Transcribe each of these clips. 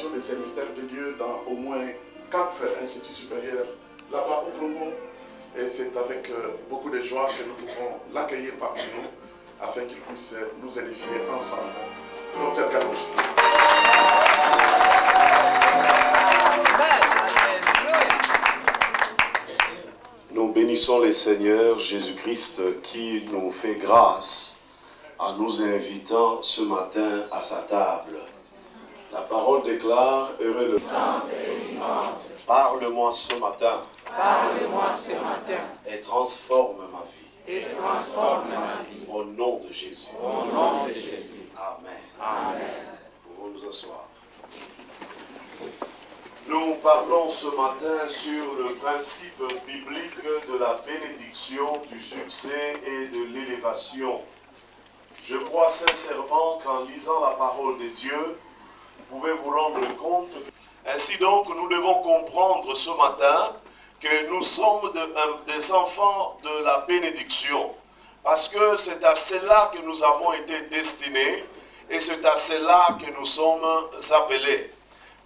formation des serviteurs de Dieu dans au moins 4 instituts supérieurs là-bas au Congo. Et c'est avec beaucoup de joie que nous pouvons l'accueillir parmi nous afin qu'il puisse nous édifier ensemble. Docteur Karouchi. Nous bénissons le Seigneur Jésus-Christ qui nous fait grâce en nous invitant ce matin à sa table. La parole déclare, heureux le sang et vivante. Parle-moi ce matin. Parle-moi ce matin. Et transforme ma vie. Et transforme ma vie. Au nom de Jésus. Au nom de Jésus. Amen. Amen. Pouvons nous asseoir. Nous parlons ce matin sur le principe biblique de la bénédiction, du succès et de l'élévation. Je crois sincèrement qu'en lisant la parole de Dieu, vous pouvez vous rendre compte. Ainsi donc, nous devons comprendre ce matin que nous sommes des enfants de la bénédiction. Parce que c'est à cela que nous avons été destinés et c'est à cela que nous sommes appelés.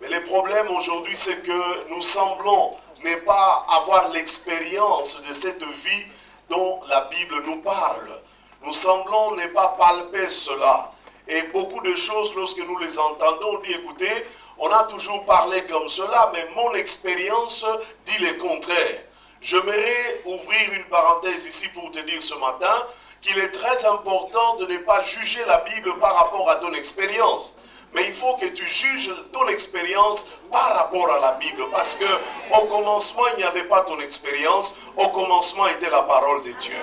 Mais le problème aujourd'hui, c'est que nous semblons ne pas avoir l'expérience de cette vie dont la Bible nous parle. Nous semblons ne pas palper cela. Et beaucoup de choses, lorsque nous les entendons, on dit, écoutez, on a toujours parlé comme cela, mais mon expérience dit le contraire. J'aimerais ouvrir une parenthèse ici pour te dire ce matin qu'il est très important de ne pas juger la Bible par rapport à ton expérience. Mais il faut que tu juges ton expérience par rapport à la Bible. Parce que au commencement, il n'y avait pas ton expérience. Au commencement était la parole de Dieu.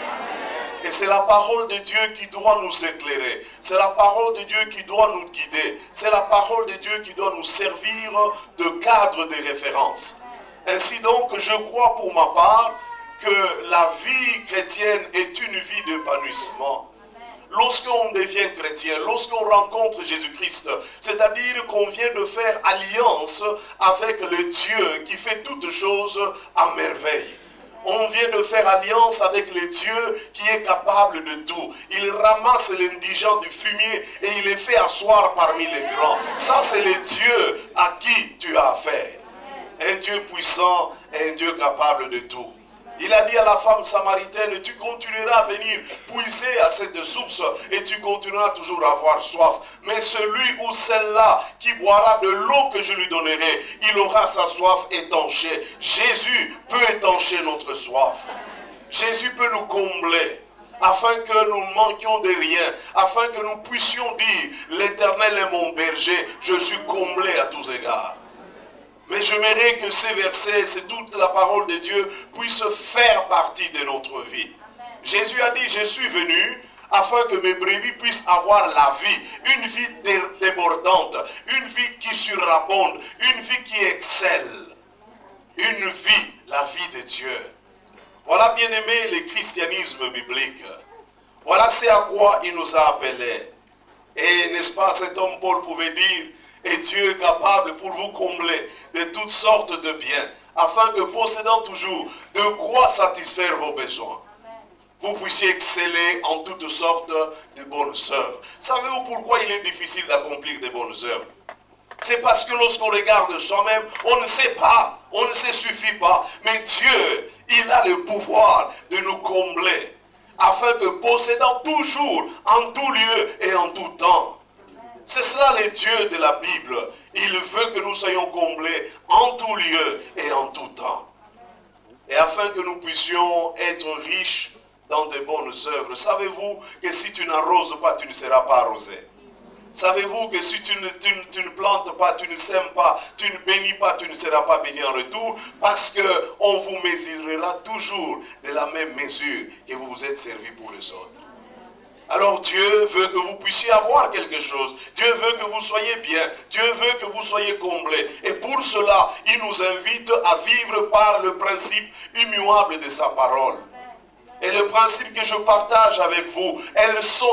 Et c'est la parole de Dieu qui doit nous éclairer. C'est la parole de Dieu qui doit nous guider. C'est la parole de Dieu qui doit nous servir de cadre de référence. Ainsi donc, je crois pour ma part que la vie chrétienne est une vie d'épanouissement. Lorsqu'on devient chrétien, lorsqu'on rencontre Jésus-Christ, c'est-à-dire qu'on vient de faire alliance avec le Dieu qui fait toutes choses à merveille. On vient de faire alliance avec le Dieu qui est capable de tout. Il ramasse l'indigent du fumier et il les fait asseoir parmi les grands. Ça, c'est le Dieu à qui tu as affaire. Un Dieu puissant et un Dieu capable de tout. Il a dit à la femme samaritaine, tu continueras à venir puiser à cette source et tu continueras toujours à avoir soif. Mais celui ou celle-là qui boira de l'eau que je lui donnerai, il aura sa soif étanchée. Jésus peut étancher notre soif. Jésus peut nous combler. Afin que nous ne manquions de rien, afin que nous puissions dire, l'Éternel est mon berger, je suis comblé à tous égards. Mais j'aimerais que ces versets, c'est toute la parole de Dieu, puissent faire partie de notre vie. Jésus a dit, je suis venu afin que mes brebis puissent avoir la vie, une vie débordante, une vie qui surabonde, une vie qui excelle. Une vie, la vie de Dieu. Voilà, bien aimé, le christianisme biblique. Voilà c'est à quoi il nous a appelés. Et n'est-ce pas, cet homme Paul pouvait dire, et Dieu est capable pour vous combler de toutes sortes de biens, afin que possédant toujours de quoi satisfaire vos besoins, vous puissiez exceller en toutes sortes de bonnes œuvres. Savez-vous pourquoi il est difficile d'accomplir de bonnes œuvres? C'est parce que lorsqu'on regarde soi-même, on ne sait pas, on ne se suffit pas. Mais Dieu, il a le pouvoir de nous combler, afin que possédant toujours, en tout lieu et en tout temps. C'est cela le Dieu de la Bible. Il veut que nous soyons comblés en tout lieu et en tout temps. Et afin que nous puissions être riches dans de bonnes œuvres. Savez-vous que si tu n'arroses pas, tu ne seras pas arrosé? Savez-vous que si tu ne plantes pas, tu ne sèmes pas, tu ne bénis pas, tu ne seras pas béni en retour? Parce qu'on vous mesurera toujours de la même mesure que vous vous êtes servi pour les autres. Alors Dieu veut que vous puissiez avoir quelque chose. Dieu veut que vous soyez bien. Dieu veut que vous soyez comblés. Et pour cela, il nous invite à vivre par le principe immuable de sa parole. Et le principe que je partage avec vous,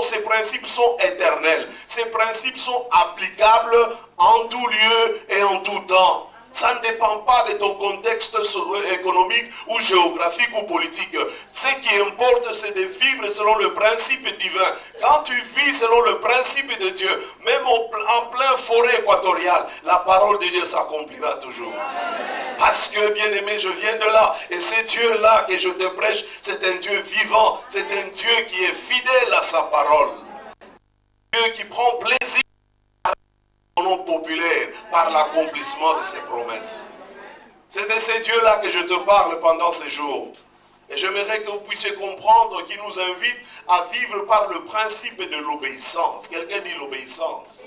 ces principes sont éternels. Ces principes sont applicables en tout lieu et en tout temps. Ça ne dépend pas de ton contexte économique ou géographique ou politique. Ce qui importe, c'est de vivre selon le principe divin. Quand tu vis selon le principe de Dieu, même en plein forêt équatoriale, la parole de Dieu s'accomplira toujours. Parce que, bien-aimé, je viens de là. Et ce Dieu-là que je te prêche, c'est un Dieu vivant. C'est un Dieu qui est fidèle à sa parole. Dieu qui prend plaisir au nom populaire par l'accomplissement de ses promesses. C'est de ce Dieu-là que je te parle pendant ces jours. Et j'aimerais que vous puissiez comprendre qu'il nous invite à vivre par le principe de l'obéissance. Quelqu'un dit l'obéissance.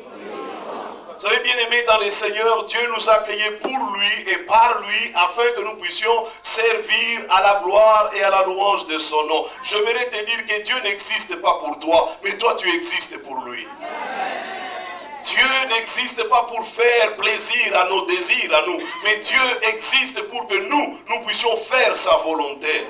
Vous savez, bien aimé dans les Seigneurs, Dieu nous a créés pour lui et par lui afin que nous puissions servir à la gloire et à la louange de son nom. J'aimerais te dire que Dieu n'existe pas pour toi, mais toi tu existes pour lui. Dieu n'existe pas pour faire plaisir à nos désirs, à nous, mais Dieu existe pour que nous puissions faire sa volonté.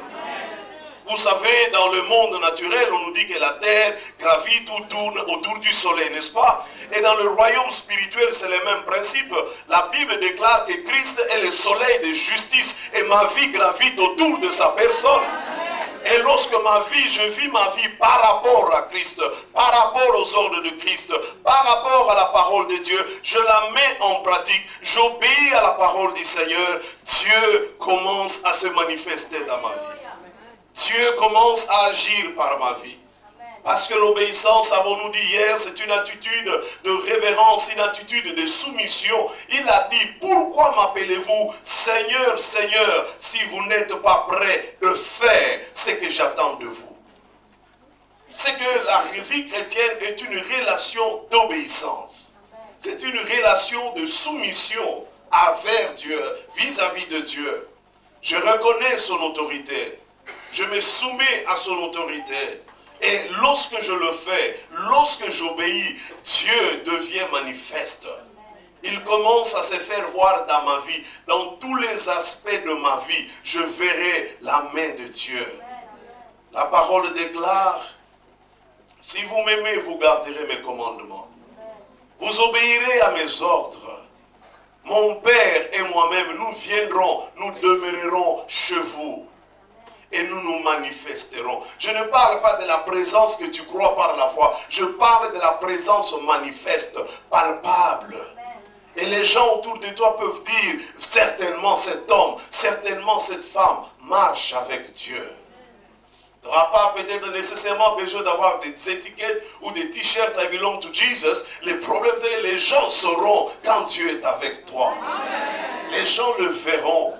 Vous savez, dans le monde naturel, on nous dit que la terre gravite ou tourne autour du soleil, n'est-ce pas? Et dans le royaume spirituel, c'est le même principe. La Bible déclare que Christ est le soleil de justice et ma vie gravite autour de sa personne. Et lorsque je vis ma vie par rapport à Christ, par rapport aux ordres de Christ, par rapport à la parole de Dieu, je la mets en pratique, j'obéis à la parole du Seigneur, Dieu commence à se manifester dans ma vie. Dieu commence à agir par ma vie. Parce que l'obéissance, avons-nous dit hier, c'est une attitude de révérence, une attitude de soumission. Il a dit, pourquoi m'appelez-vous Seigneur, Seigneur, si vous n'êtes pas prêt de faire ce que j'attends de vous? C'est que la vie chrétienne est une relation d'obéissance. C'est une relation de soumission envers Dieu, vis-à-vis de Dieu. Je reconnais son autorité. Je me soumets à son autorité. Et lorsque je le fais, lorsque j'obéis, Dieu devient manifeste. Il commence à se faire voir dans ma vie. Dans tous les aspects de ma vie, je verrai la main de Dieu. La parole déclare, si vous m'aimez, vous garderez mes commandements. Vous obéirez à mes ordres. Mon Père et moi-même, nous viendrons, nous demeurerons chez vous. Et nous nous manifesterons. Je ne parle pas de la présence que tu crois par la foi. Je parle de la présence manifeste, palpable. Et les gens autour de toi peuvent dire, certainement cet homme, certainement cette femme marche avec Dieu. Tu n'auras pas peut-être nécessairement besoin d'avoir des étiquettes ou des t-shirts I belong to Jesus. Le problème, c'est que les gens sauront quand Dieu est avec toi. Les gens le verront.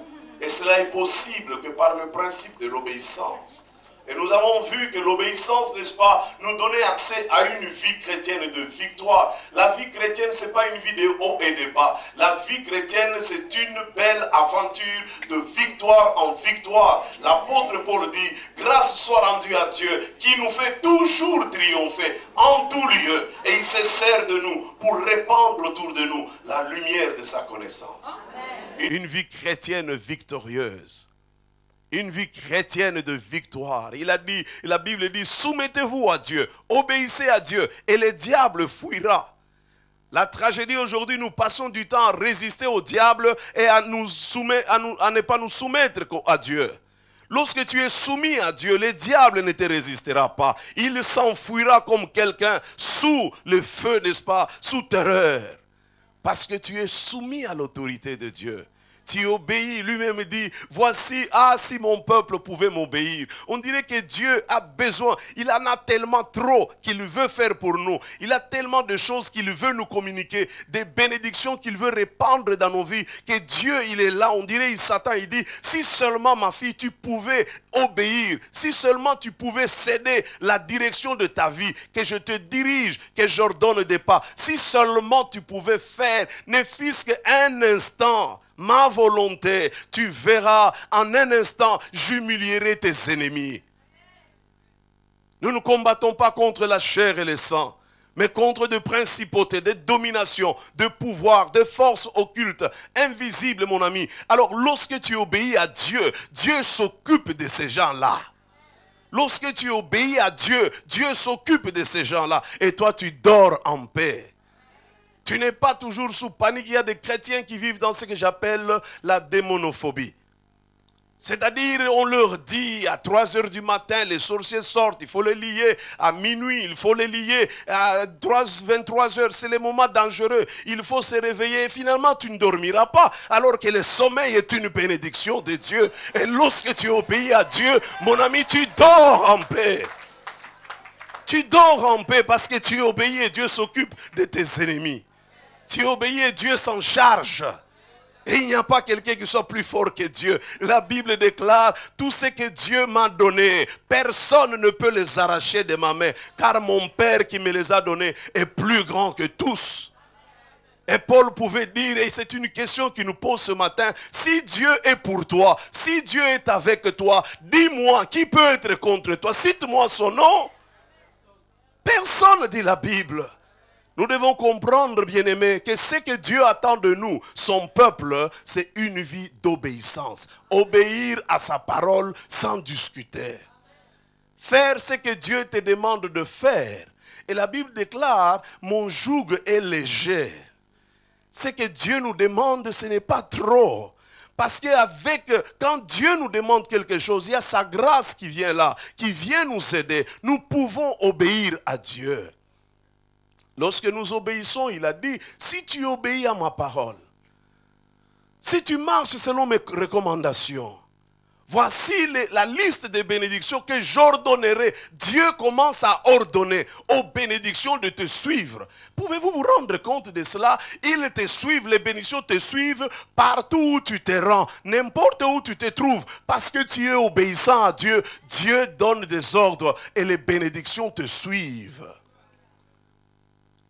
Et cela est possible que par le principe de l'obéissance. Et nous avons vu que l'obéissance, n'est-ce pas, nous donnait accès à une vie chrétienne de victoire. La vie chrétienne, ce n'est pas une vie de haut et de bas. La vie chrétienne, c'est une belle aventure de victoire en victoire. L'apôtre Paul dit, grâce soit rendue à Dieu, qui nous fait toujours triompher en tout lieu. Et il se sert de nous pour répandre autour de nous la lumière de sa connaissance. Une vie chrétienne victorieuse. Une vie chrétienne de victoire. Il a dit, la Bible dit, soumettez-vous à Dieu, obéissez à Dieu et le diable fuira. La tragédie aujourd'hui, nous passons du temps à résister au diable et à ne pas nous soumettre à Dieu. Lorsque tu es soumis à Dieu, le diable ne te résistera pas. Il s'enfuira comme quelqu'un sous le feu, n'est-ce pas, sous terreur. Parce que tu es soumis à l'autorité de Dieu. Tu obéis, lui-même dit, voici, si mon peuple pouvait m'obéir. On dirait que Dieu a besoin, il en a tellement trop qu'il veut faire pour nous. Il a tellement de choses qu'il veut nous communiquer, des bénédictions qu'il veut répandre dans nos vies, que Dieu, il est là. On dirait, il s'attend, il dit, si seulement ma fille, tu pouvais obéir, si seulement tu pouvais céder la direction de ta vie, que je te dirige, que j'ordonne des pas, si seulement tu pouvais faire, ne fût-ce qu'un instant, ma volonté, tu verras en un instant, j'humilierai tes ennemis. Nous ne combattons pas contre la chair et le sang, mais contre des principautés, des dominations, de pouvoirs, de forces occultes, invisibles, mon ami. Alors, lorsque tu obéis à Dieu, Dieu s'occupe de ces gens-là. Lorsque tu obéis à Dieu, Dieu s'occupe de ces gens-là. Et toi, tu dors en paix. Tu n'es pas toujours sous panique. Il y a des chrétiens qui vivent dans ce que j'appelle la démonophobie. C'est-à-dire, on leur dit à 3 heures du matin, les sorciers sortent, il faut les lier. À minuit, il faut les lier. À 23 heures, c'est le moment dangereux. Il faut se réveiller. Et finalement, tu ne dormiras pas. Alors que le sommeil est une bénédiction de Dieu. Et lorsque tu obéis à Dieu, mon ami, tu dors en paix. Tu dors en paix parce que tu obéis et Dieu s'occupe de tes ennemis. Tu obéis et Dieu s'en charge. Et il n'y a pas quelqu'un qui soit plus fort que Dieu. La Bible déclare, tout ce que Dieu m'a donné, personne ne peut les arracher de ma main. Car mon Père qui me les a donnés est plus grand que tous. Et Paul pouvait dire, et c'est une question qu'il nous pose ce matin, si Dieu est pour toi, si Dieu est avec toi, dis-moi, qui peut être contre toi? Cite-moi son nom. Personne, dit la Bible. Nous devons comprendre, bien-aimés, que ce que Dieu attend de nous, son peuple, c'est une vie d'obéissance. Obéir à sa parole sans discuter. Faire ce que Dieu te demande de faire. Et la Bible déclare, mon joug est léger. Ce que Dieu nous demande, ce n'est pas trop. Parce quand Dieu nous demande quelque chose, il y a sa grâce qui vient là, qui vient nous aider. Nous pouvons obéir à Dieu. Lorsque nous obéissons, il a dit, si tu obéis à ma parole, si tu marches selon mes recommandations, voici la liste des bénédictions que j'ordonnerai. Dieu commence à ordonner aux bénédictions de te suivre. Pouvez-vous vous rendre compte de cela? Ils te suivent, les bénédictions te suivent partout où tu te rends, n'importe où tu te trouves. Parce que tu es obéissant à Dieu, Dieu donne des ordres et les bénédictions te suivent.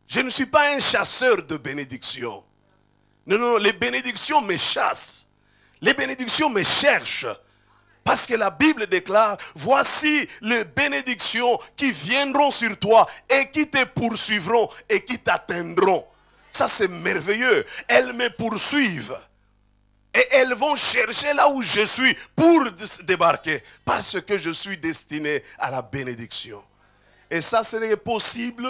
Je ne suis pas un chasseur de bénédictions. Non, non, les bénédictions me chassent. Les bénédictions me cherchent. Parce que la Bible déclare, voici les bénédictions qui viendront sur toi et qui te poursuivront et qui t'atteindront. Ça c'est merveilleux. Elles me poursuivent. Et elles vont chercher là où je suis pour débarquer. Parce que je suis destiné à la bénédiction. Et ça, ce n'est possible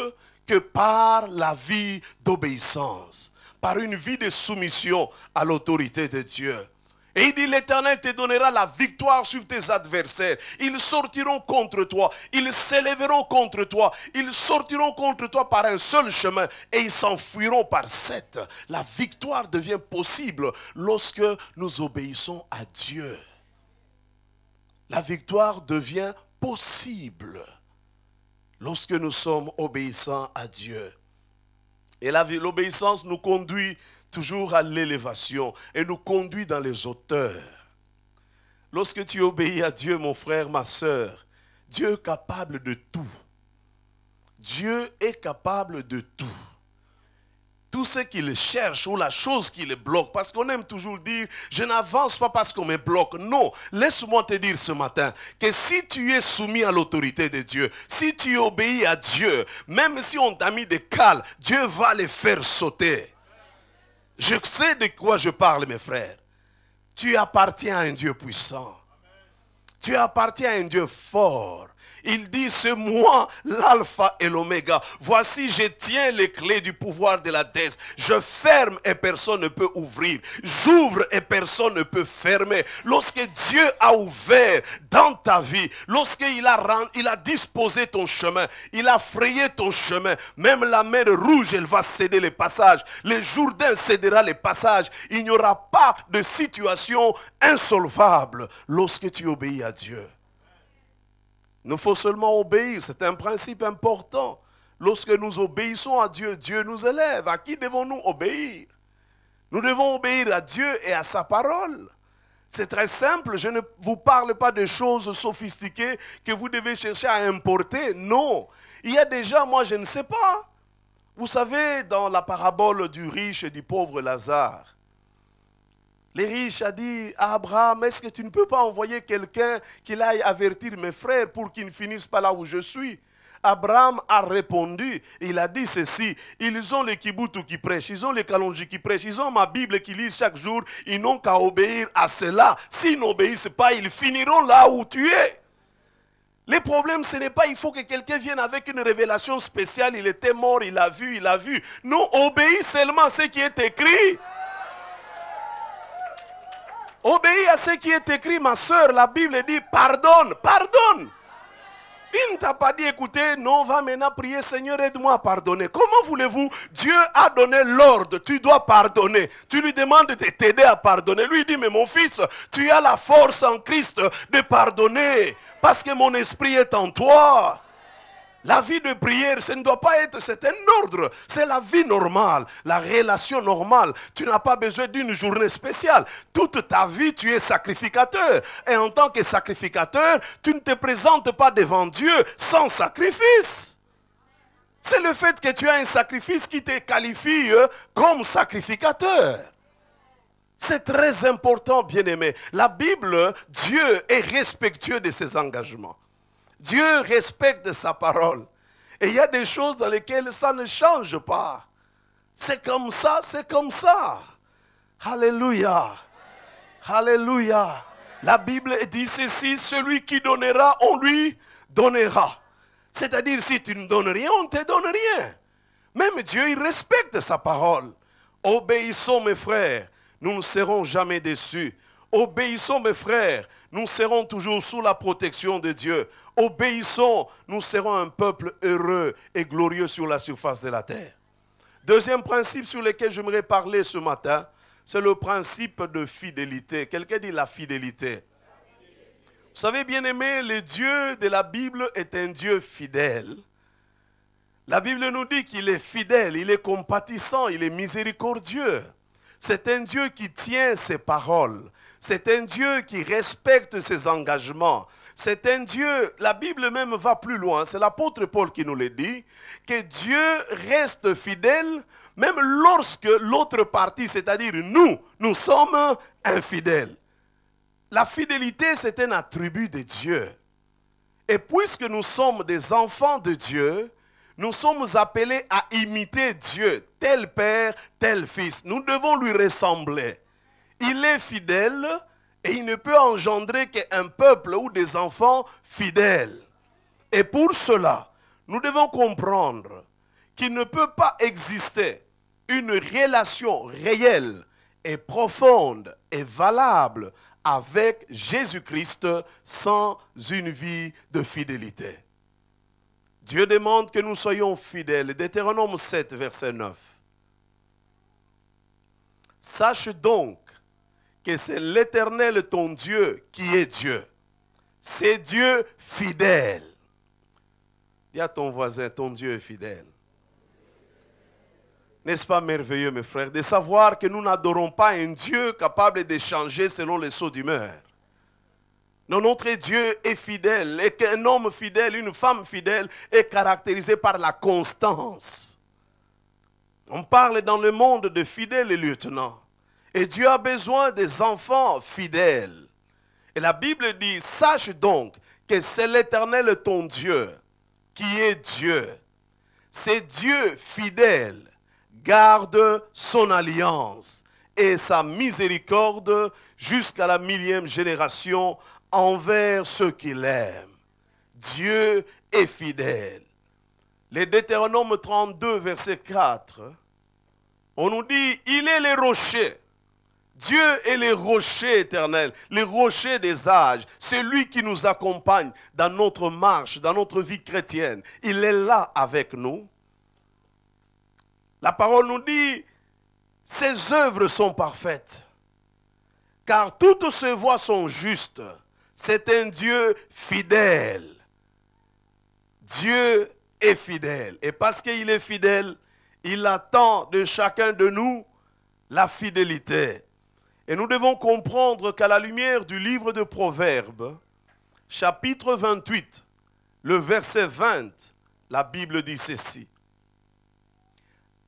que par la vie d'obéissance, par une vie de soumission à l'autorité de Dieu. Et il dit, l'Éternel te donnera la victoire sur tes adversaires. Ils sortiront contre toi, ils s'élèveront contre toi, ils sortiront contre toi par un seul chemin et ils s'enfuiront par 7. La victoire devient possible lorsque nous obéissons à Dieu. La victoire devient possible lorsque nous sommes obéissants à Dieu. Et l'obéissance nous conduit toujours à l'élévation et nous conduit dans les hauteurs. Lorsque tu obéis à Dieu, mon frère, ma soeur, Dieu est capable de tout. Dieu est capable de tout. Tout ce qu'il cherche ou la chose qui le bloque. Parce qu'on aime toujours dire, je n'avance pas parce qu'on me bloque. Non, laisse-moi te dire ce matin que si tu es soumis à l'autorité de Dieu, si tu obéis à Dieu, même si on t'a mis des cales, Dieu va les faire sauter. Je sais de quoi je parle, mes frères. Tu appartiens à un Dieu puissant. Tu appartiens à un Dieu fort. Il dit, c'est moi l'alpha et l'oméga. Voici, je tiens les clés du pouvoir de la déesse. Je ferme et personne ne peut ouvrir. J'ouvre et personne ne peut fermer. Lorsque Dieu a ouvert dans ta vie, lorsqu'il a disposé ton chemin, il a frayé ton chemin, même la mer Rouge, elle va céder les passages. Le Jourdain cédera les passages. Il n'y aura pas de situation insolvable lorsque tu obéis à Dieu. Il nous faut seulement obéir, c'est un principe important. Lorsque nous obéissons à Dieu, Dieu nous élève. À qui devons-nous obéir? Nous devons obéir à Dieu et à sa parole. C'est très simple, je ne vous parle pas de choses sophistiquées que vous devez chercher à importer. Non, il y a déjà, moi je ne sais pas. Vous savez, dans la parabole du riche et du pauvre Lazare, les riches a dit à Abraham, est-ce que tu ne peux pas envoyer quelqu'un qui aille avertir mes frères pour qu'ils ne finissent pas là où je suis? Abraham a répondu, il a dit ceci, ils ont les kiboutou qui prêchent, ils ont les kalonji qui prêchent, ils ont ma Bible qui lisent chaque jour, ils n'ont qu'à obéir à cela. S'ils n'obéissent pas, ils finiront là où tu es. Les problèmes, ce n'est pas il faut que quelqu'un vienne avec une révélation spéciale. Il était mort, il a vu, il a vu. Non, obéis seulement à ce qui est écrit. Obéis à ce qui est écrit, ma soeur. La Bible dit pardonne, pardonne. Il ne t'a pas dit, écoutez, non, va maintenant prier, Seigneur, aide-moi à pardonner. Comment voulez-vous? Dieu a donné l'ordre, tu dois pardonner. Tu lui demandes de t'aider à pardonner. Lui dit, mais mon fils, tu as la force en Christ de pardonner, parce que mon esprit est en toi. La vie de prière, ce ne doit pas être, c'est un ordre, c'est la vie normale, la relation normale. Tu n'as pas besoin d'une journée spéciale. Toute ta vie, tu es sacrificateur. Et en tant que sacrificateur, tu ne te présentes pas devant Dieu sans sacrifice. C'est le fait que tu as un sacrifice qui te qualifie comme sacrificateur. C'est très important, bien-aimé. La Bible, Dieu est respectueux de ses engagements. Dieu respecte sa parole. Et il y a des choses dans lesquelles ça ne change pas. C'est comme ça, c'est comme ça. Alléluia. Alléluia. La Bible dit ceci, celui qui donnera, on lui donnera. C'est-à-dire, si tu ne donnes rien, on ne te donne rien. Même Dieu, il respecte sa parole. Obéissons, mes frères, nous ne serons jamais déçus. Obéissons, mes frères, nous serons toujours sous la protection de Dieu. Obéissons, nous serons un peuple heureux et glorieux sur la surface de la terre. Deuxième principe sur lequel j'aimerais parler ce matin, c'est le principe de fidélité. Quelqu'un dit la fidélité. Vous savez, bien aimé, le Dieu de la Bible est un Dieu fidèle. La Bible nous dit qu'il est fidèle, il est compatissant, il est miséricordieux. C'est un Dieu qui tient ses paroles. C'est un Dieu qui respecte ses engagements. C'est un Dieu, la Bible même va plus loin, c'est l'apôtre Paul qui nous le dit, que Dieu reste fidèle même lorsque l'autre partie, c'est-à-dire nous sommes infidèles. La fidélité, c'est un attribut de Dieu. Et puisque nous sommes des enfants de Dieu, nous sommes appelés à imiter Dieu, tel père, tel fils. Nous devons lui ressembler. Il est fidèle et il ne peut engendrer qu'un peuple ou des enfants fidèles. Et pour cela, nous devons comprendre qu'il ne peut pas exister une relation réelle et profonde et valable avec Jésus-Christ sans une vie de fidélité. Dieu demande que nous soyons fidèles. Deutéronome 7, verset 9. Sache donc que c'est l'Éternel ton Dieu qui est Dieu. C'est Dieu fidèle. Dis à ton voisin, ton Dieu est fidèle. N'est-ce pas merveilleux, mes frères, de savoir que nous n'adorons pas un Dieu capable de changer selon les sauts d'humeur. Non, notre Dieu est fidèle et qu'un homme fidèle, une femme fidèle est caractérisé par la constance. On parle dans le monde de fidèles et lieutenants. Et Dieu a besoin des enfants fidèles. Et la Bible dit, sache donc que c'est l'Éternel ton Dieu qui est Dieu. C'est Dieu fidèle, garde son alliance et sa miséricorde jusqu'à la 1000e génération envers ceux qui l'aiment. Dieu est fidèle. Les Deutéronome 32, verset 4, on nous dit, il est le rocher. Dieu est le rocher éternel, le rocher des âges, celui qui nous accompagne dans notre marche, dans notre vie chrétienne. Il est là avec nous. La parole nous dit, ses œuvres sont parfaites, car toutes ses voies sont justes. C'est un Dieu fidèle. Dieu est fidèle. Et parce qu'il est fidèle, il attend de chacun de nous la fidélité. Et nous devons comprendre qu'à la lumière du livre de Proverbes, chapitre 28, le verset 20, la Bible dit ceci.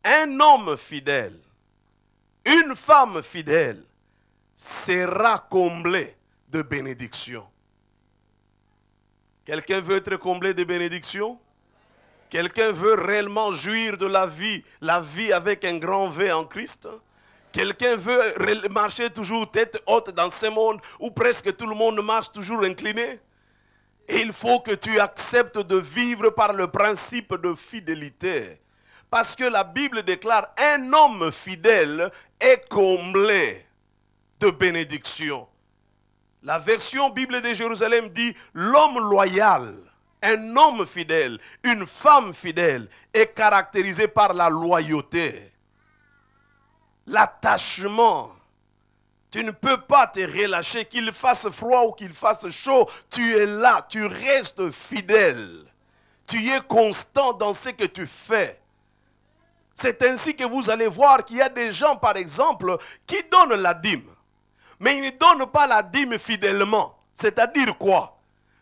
Un homme fidèle, une femme fidèle sera comblé de bénédictions. Quelqu'un veut être comblé de bénédictions? Quelqu'un veut réellement jouir de la vie avec un grand V en Christ? Quelqu'un veut marcher toujours tête haute dans ce monde où presque tout le monde marche toujours incliné? Et il faut que tu acceptes de vivre par le principe de fidélité. Parce que la Bible déclare un homme fidèle est comblé de bénédictions. La version Bible de Jérusalem dit l'homme loyal, un homme fidèle, une femme fidèle est caractérisé par la loyauté, l'attachement. Tu ne peux pas te relâcher, qu'il fasse froid ou qu'il fasse chaud. Tu es là, tu restes fidèle. Tu es constant dans ce que tu fais. C'est ainsi que vous allez voir qu'il y a des gens, par exemple, qui donnent la dîme. Mais ils ne donnent pas la dîme fidèlement. C'est-à-dire quoi?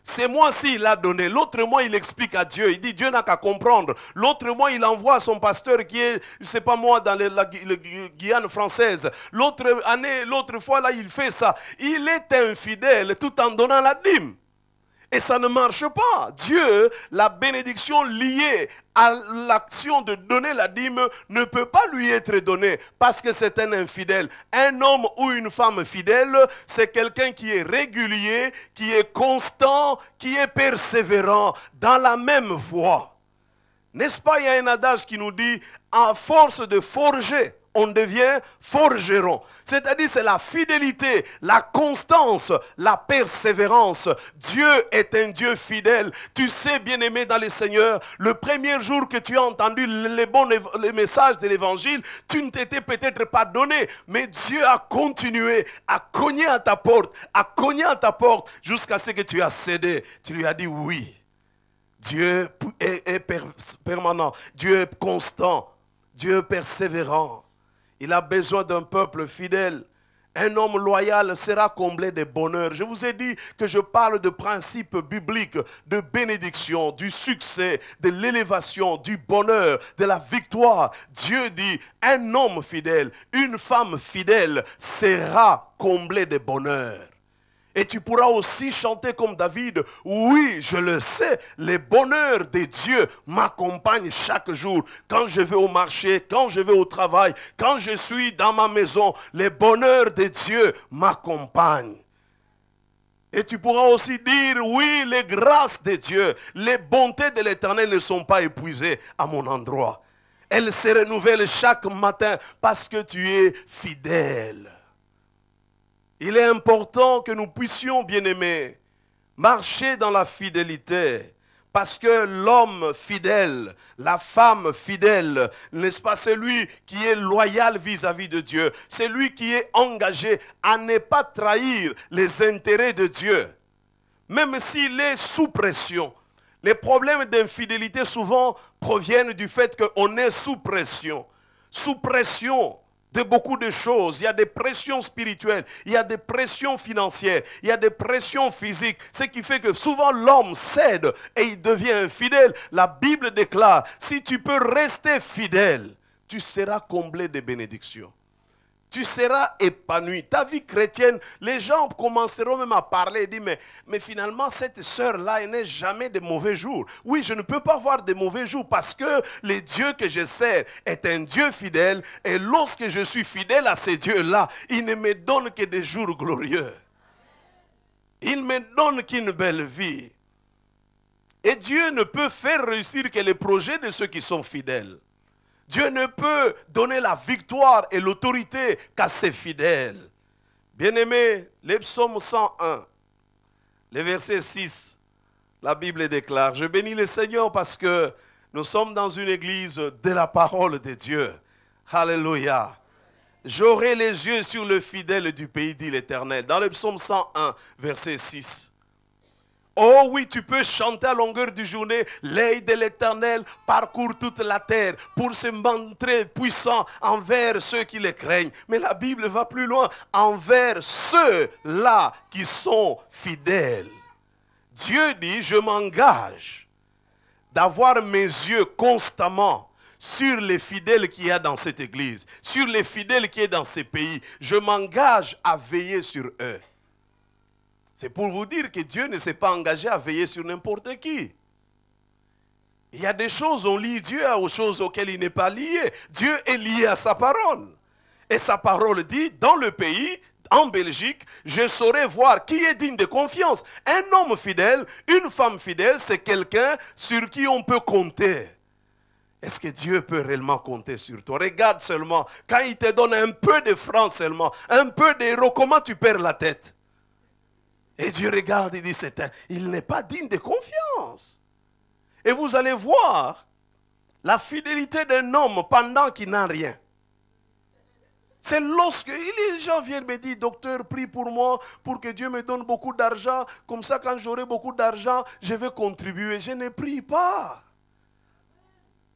C'est moi si il a donné. L'autre mois, il explique à Dieu. Il dit, Dieu n'a qu'à comprendre. L'autre mois, il envoie son pasteur qui est, je ne sais pas moi, dans la Guyane française. L'autre année, l'autre fois, là, il fait ça. Il est infidèle tout en donnant la dîme. Et ça ne marche pas. Dieu, la bénédiction liée à l'action de donner la dîme ne peut pas lui être donnée parce que c'est un infidèle. Un homme ou une femme fidèle, c'est quelqu'un qui est régulier, qui est constant, qui est persévérant dans la même voie. N'est-ce pas, il y a un adage qui nous dit, à force de forger, on devient forgeron. C'est-à-dire c'est la fidélité, la constance, la persévérance. Dieu est un Dieu fidèle. Tu sais, bien-aimé dans le Seigneur, le premier jour que tu as entendu les messages de l'évangile, tu ne t'étais peut-être pas donné, mais Dieu a continué à cogner à ta porte, jusqu'à ce que tu as cédé. Tu lui as dit oui. Dieu est permanent, Dieu est constant, Dieu est persévérant. Il a besoin d'un peuple fidèle. Un homme loyal sera comblé de bonheur. Je vous ai dit que je parle de principes bibliques, de bénédiction, du succès, de l'élévation, du bonheur, de la victoire. Dieu dit, un homme fidèle, une femme fidèle sera comblé de bonheur. Et tu pourras aussi chanter comme David, oui, je le sais, les bonheurs de Dieu m'accompagnent chaque jour. Quand je vais au marché, quand je vais au travail, quand je suis dans ma maison, les bonheurs de Dieu m'accompagnent. Et tu pourras aussi dire, oui, les grâces de Dieu, les bontés de l'Éternel ne sont pas épuisées à mon endroit. Elles se renouvellent chaque matin parce que tu es fidèle. Il est important que nous puissions, bien-aimés, marcher dans la fidélité. Parce que l'homme fidèle, la femme fidèle, n'est-ce pas celui qui est loyal vis-à-vis de Dieu, celui qui est engagé à ne pas trahir les intérêts de Dieu, même s'il est sous pression. Les problèmes d'infidélité souvent proviennent du fait qu'on est sous pression. Sous pression de beaucoup de choses. Il y a des pressions spirituelles, il y a des pressions financières, il y a des pressions physiques. Ce qui fait que souvent l'homme cède et il devient infidèle. La Bible déclare, si tu peux rester fidèle, tu seras comblé de bénédictions. Tu seras épanoui. Ta vie chrétienne, les gens commenceront même à parler et dire, mais finalement, cette sœur-là, elle n'est jamais de mauvais jours. Oui, je ne peux pas avoir de mauvais jours parce que le Dieu que je sers est un Dieu fidèle. Et lorsque je suis fidèle à ce Dieu-là, il ne me donne que des jours glorieux. Il me donne qu'une belle vie. Et Dieu ne peut faire réussir que les projets de ceux qui sont fidèles. Dieu ne peut donner la victoire et l'autorité qu'à ses fidèles. Bien-aimés, le psaume 101, le verset 6, la Bible déclare, je bénis le Seigneur parce que nous sommes dans une église de la parole de Dieu. Alléluia. J'aurai les yeux sur le fidèle du pays, dit l'Éternel. Dans le psaume 101, verset 6. Oh oui, tu peux chanter à longueur de journée. L'œil de l'Éternel parcourt toute la terre pour se montrer puissant envers ceux qui le craignent. Mais la Bible va plus loin. Envers ceux-là qui sont fidèles. Dieu dit, je m'engage d'avoir mes yeux constamment sur les fidèles qu'il y a dans cette église, sur les fidèles qui sont dans ces pays. Je m'engage à veiller sur eux. C'est pour vous dire que Dieu ne s'est pas engagé à veiller sur n'importe qui. Il y a des choses, on lie Dieu aux choses auxquelles il n'est pas lié. Dieu est lié à sa parole. Et sa parole dit, dans le pays, en Belgique, je saurais voir qui est digne de confiance. Un homme fidèle, une femme fidèle, c'est quelqu'un sur qui on peut compter. Est-ce que Dieu peut réellement compter sur toi? Regarde seulement, quand il te donne un peu de francs seulement, un peu d'euros, comment tu perds la tête? Et Dieu regarde et dit, il n'est pas digne de confiance. Et vous allez voir la fidélité d'un homme pendant qu'il n'a rien. C'est lorsque les gens viennent me dire, docteur, prie pour moi, pour que Dieu me donne beaucoup d'argent. Comme ça, quand j'aurai beaucoup d'argent, je vais contribuer. Je ne prie pas.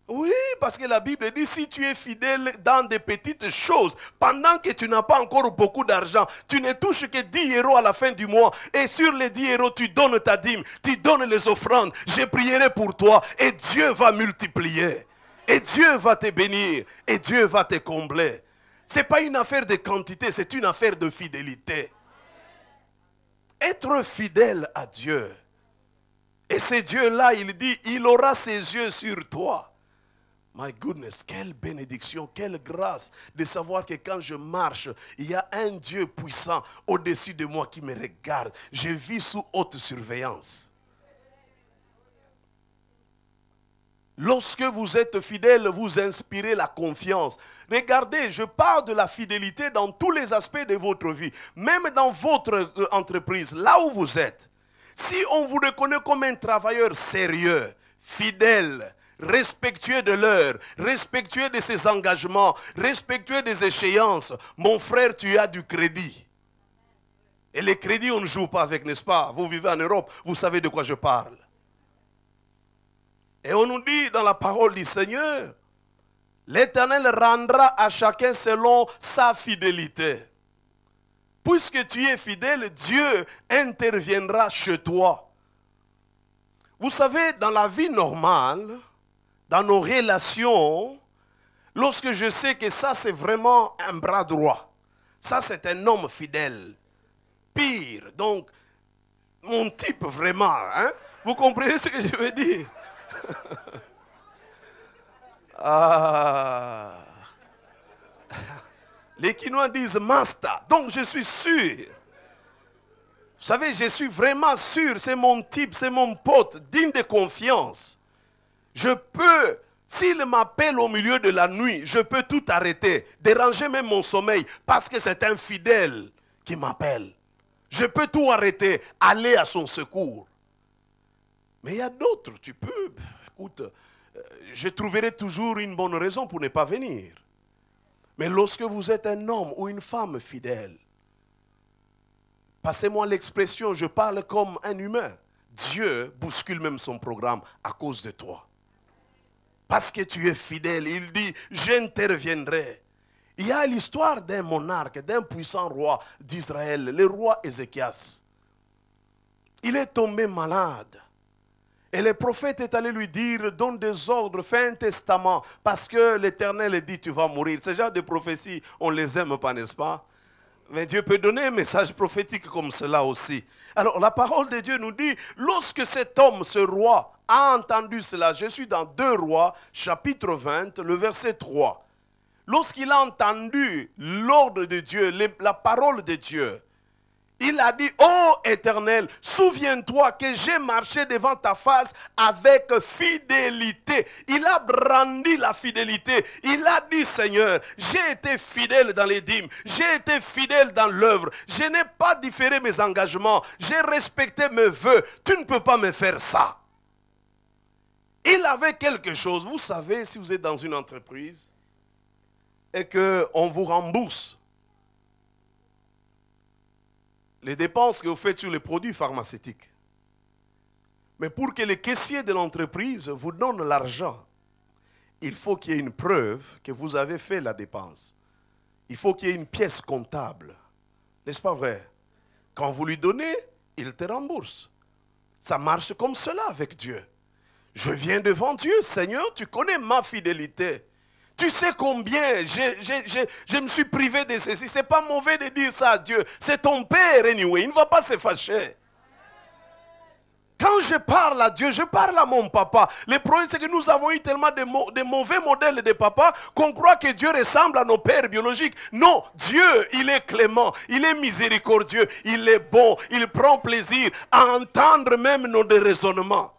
Oui, parce que la Bible dit, si tu es fidèle dans des petites choses, pendant que tu n'as pas encore beaucoup d'argent, tu ne touches que 10 euros à la fin du mois, et sur les 10 euros, tu donnes ta dîme, tu donnes les offrandes, je prierai pour toi, et Dieu va multiplier, et Dieu va te bénir, et Dieu va te combler. Ce n'est pas une affaire de quantité, c'est une affaire de fidélité. Être fidèle à Dieu. Et ce Dieu-là, il dit, il aura ses yeux sur toi. My goodness, quelle bénédiction, quelle grâce de savoir que quand je marche, il y a un Dieu puissant au-dessus de moi qui me regarde. Je vis sous haute surveillance. Lorsque vous êtes fidèle, vous inspirez la confiance. Regardez, je parle de la fidélité dans tous les aspects de votre vie, même dans votre entreprise, là où vous êtes. Si on vous reconnaît comme un travailleur sérieux, fidèle, respectueux de l'heure, respectueux de ses engagements, respectueux des échéances, mon frère, tu as du crédit. Et les crédits, on ne joue pas avec, n'est-ce pas? Vous vivez en Europe, vous savez de quoi je parle. Et on nous dit dans la parole du Seigneur, l'Éternel rendra à chacun selon sa fidélité. Puisque tu es fidèle, Dieu interviendra chez toi. Vous savez, dans la vie normale, dans nos relations, lorsque je sais que ça c'est vraiment un bras droit, ça c'est un homme fidèle, pire, donc mon type vraiment, hein? Vous comprenez ce que je veux dire? Ah. Les Quinois disent master, donc je suis sûr. Vous savez, je suis vraiment sûr, c'est mon type, c'est mon pote, digne de confiance. Je peux, s'il m'appelle au milieu de la nuit, je peux tout arrêter, déranger même mon sommeil, parce que c'est un fidèle qui m'appelle. Je peux tout arrêter, aller à son secours. Mais il y a d'autres, tu peux, écoute, je trouverai toujours une bonne raison pour ne pas venir. Mais lorsque vous êtes un homme ou une femme fidèle, passez-moi l'expression, je parle comme un humain. Dieu bouscule même son programme à cause de toi. Parce que tu es fidèle, il dit, j'interviendrai. Il y a l'histoire d'un monarque, d'un puissant roi d'Israël, le roi Ézéchias. Il est tombé malade. Et le prophète est allé lui dire, donne des ordres, fais un testament, parce que l'Éternel dit, tu vas mourir. Ce genre de prophéties, on ne les aime pas, n'est-ce pas? Mais Dieu peut donner un message prophétique comme cela aussi. Alors la parole de Dieu nous dit, lorsque cet homme, ce roi, a entendu cela, je suis dans 2 Rois, chapitre 20, le verset 3. Lorsqu'il a entendu l'ordre de Dieu, la parole de Dieu, il a dit, ô Éternel, souviens-toi que j'ai marché devant ta face avec fidélité. Il a brandi la fidélité. Il a dit, Seigneur, j'ai été fidèle dans les dîmes. J'ai été fidèle dans l'œuvre. Je n'ai pas différé mes engagements. J'ai respecté mes vœux. Tu ne peux pas me faire ça. Il avait quelque chose. Vous savez, si vous êtes dans une entreprise et qu'on vous rembourse les dépenses que vous faites sur les produits pharmaceutiques. Mais pour que le caissier de l'entreprise vous donne l'argent, il faut qu'il y ait une preuve que vous avez fait la dépense. Il faut qu'il y ait une pièce comptable. N'est-ce pas vrai? Quand vous lui donnez, il te rembourse. Ça marche comme cela avec Dieu. Je viens devant Dieu, Seigneur, tu connais ma fidélité. Tu sais combien je me suis privé de ceci. Ce n'est pas mauvais de dire ça à Dieu. C'est ton Père, anyway. Il ne va pas se fâcher. Quand je parle à Dieu, je parle à mon papa. Le problème, c'est que nous avons eu tellement de mauvais modèles de papa qu'on croit que Dieu ressemble à nos pères biologiques. Non, Dieu, il est clément, il est miséricordieux, il est bon, il prend plaisir à entendre même nos déraisonnements.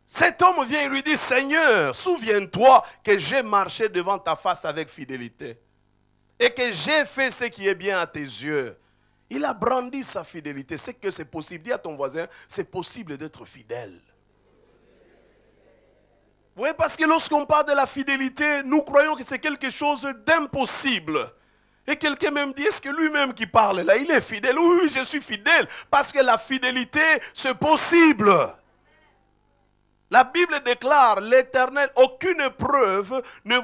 Cet homme vient et lui dit, Seigneur, souviens-toi que j'ai marché devant ta face avec fidélité et que j'ai fait ce qui est bien à tes yeux. Il a brandi sa fidélité. C'est que c'est possible. Dis à ton voisin, c'est possible d'être fidèle. Vous voyez, parce que lorsqu'on parle de la fidélité, nous croyons que c'est quelque chose d'impossible. Et quelqu'un même dit, est-ce que lui-même qui parle là, il est fidèle? Oui, oui, je suis fidèle. Parce que la fidélité, c'est possible. La Bible déclare, l'Éternel, aucune preuve ne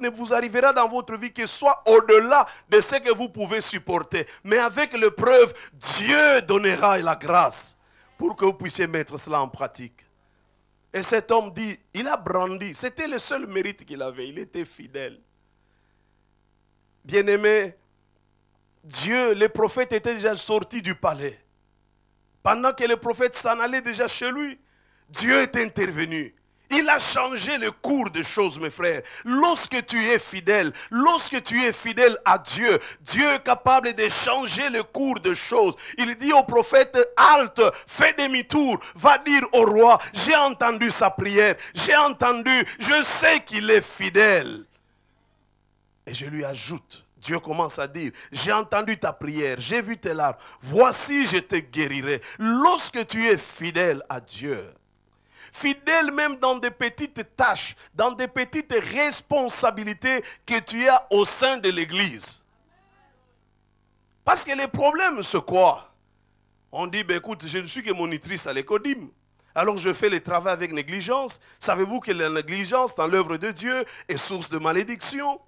vous arrivera dans votre vie qui soit au-delà de ce que vous pouvez supporter. Mais avec l'épreuve, Dieu donnera la grâce pour que vous puissiez mettre cela en pratique. Et cet homme dit, il a brandi, c'était le seul mérite qu'il avait, il était fidèle. Bien-aimé, Dieu, les prophètes étaient déjà sortis du palais. Pendant que les prophètes s'en allaient déjà chez lui, Dieu est intervenu. Il a changé le cours des choses, mes frères. Lorsque tu es fidèle à Dieu, Dieu est capable de changer le cours des choses. Il dit au prophète, halte, fais demi-tour, va dire au roi, j'ai entendu sa prière, j'ai entendu, je sais qu'il est fidèle. Et je lui ajoute, Dieu commence à dire, j'ai entendu ta prière, j'ai vu tes larmes, voici je te guérirai. Lorsque tu es fidèle à Dieu, fidèle même dans des petites tâches, dans des petites responsabilités que tu as au sein de l'église. Parce que les problèmes, c'est quoi? On dit, ben écoute, je ne suis que monitrice à l'écodim. Alors je fais le travail avec négligence. Savez-vous que la négligence dans l'œuvre de Dieu est source de malédiction?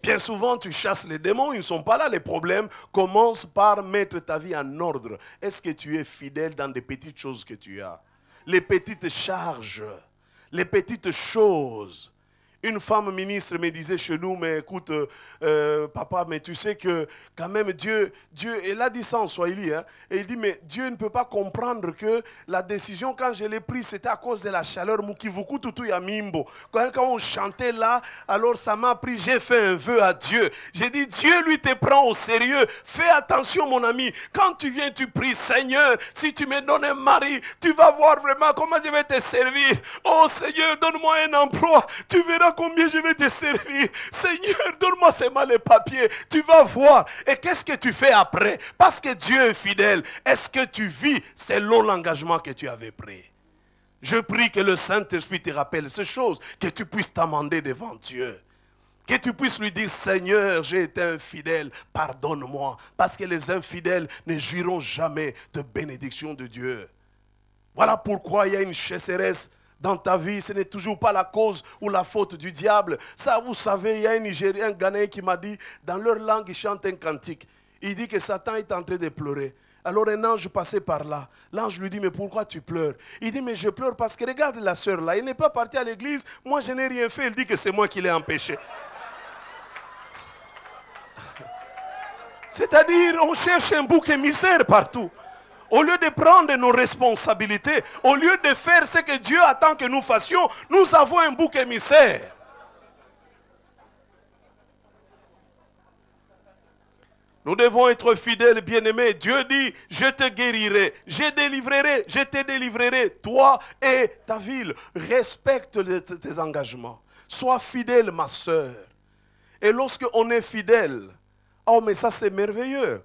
Bien souvent, tu chasses les démons, ils ne sont pas là. Les problèmes commencent par mettre ta vie en ordre. Est-ce que tu es fidèle dans des petites choses que tu as? Les petites charges, les petites choses. Une femme ministre me disait chez nous, mais écoute, papa, mais tu sais que quand même Dieu, elle a dit ça en Swahili, hein, et il dit, mais Dieu ne peut pas comprendre que la décision, quand je l'ai prise, c'était à cause de la chaleur, Mukivuku Tutu Yamimbo. Quand on chantait là, alors ça m'a pris, j'ai fait un vœu à Dieu. J'ai dit, Dieu lui te prend au sérieux. Fais attention, mon ami. Quand tu viens, tu pries, Seigneur, si tu me donnes un mari, tu vas voir vraiment comment je vais te servir. Oh Seigneur, donne-moi un emploi. Tu verras combien je vais te servir. Seigneur, donne-moi seulement les papiers. Tu vas voir. Et qu'est-ce que tu fais après? Parce que Dieu est fidèle. Est-ce que tu vis selon l'engagement que tu avais pris? Je prie que le Saint-Esprit te rappelle ces choses, que tu puisses t'amender devant Dieu. Que tu puisses lui dire, Seigneur, j'ai été infidèle, pardonne-moi. Parce que les infidèles ne jouiront jamais de bénédiction de Dieu. Voilà pourquoi il y a une chasseresse dans ta vie, ce n'est toujours pas la cause ou la faute du diable. Ça, vous savez, il y a un Nigérien, un Ghanéen qui m'a dit, dans leur langue, ils chantent un cantique. Il dit que Satan est en train de pleurer. Alors un ange passait par là. L'ange lui dit, mais pourquoi tu pleures? Il dit, mais je pleure parce que regarde la sœur là, elle n'est pas partie à l'église, moi je n'ai rien fait. Il dit que c'est moi qui l'ai empêché. C'est-à-dire, on cherche un bouc émissaire partout. Au lieu de prendre nos responsabilités, au lieu de faire ce que Dieu attend que nous fassions, nous avons un bouc émissaire. Nous devons être fidèles, bien-aimés. Dieu dit, je te guérirai, je te délivrerai, toi et ta ville. Respecte tes engagements. Sois fidèle, ma sœur. Et lorsqu'on est fidèle, oh mais ça c'est merveilleux.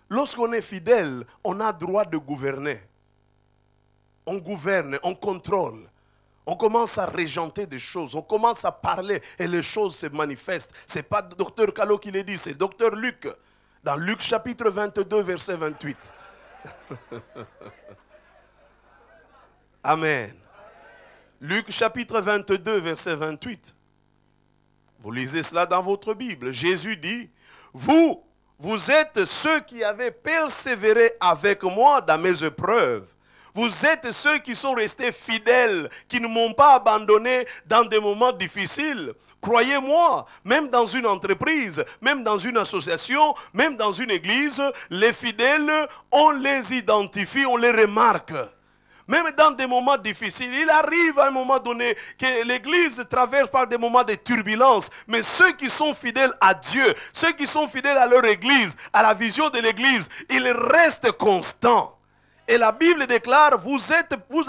Lorsqu'on est fidèle, on a droit de gouverner. On gouverne, on contrôle. On commence à régenter des choses, on commence à parler et les choses se manifestent. Ce n'est pas le docteur Callot qui le dit, c'est le docteur Luc. Dans Luc chapitre 22, verset 28. Amen. Luc chapitre 22, verset 28. Vous lisez cela dans votre Bible. Jésus dit, vous êtes ceux qui avez persévéré avec moi dans mes épreuves. Vous êtes ceux qui sont restés fidèles, qui ne m'ont pas abandonné dans des moments difficiles. Croyez-moi, même dans une entreprise, même dans une association, même dans une église, les fidèles, on les identifie, on les remarque. Même dans des moments difficiles, il arrive à un moment donné que l'église traverse par des moments de turbulence. Mais ceux qui sont fidèles à Dieu, ceux qui sont fidèles à leur église, à la vision de l'église, ils restent constants. Et la Bible déclare, vous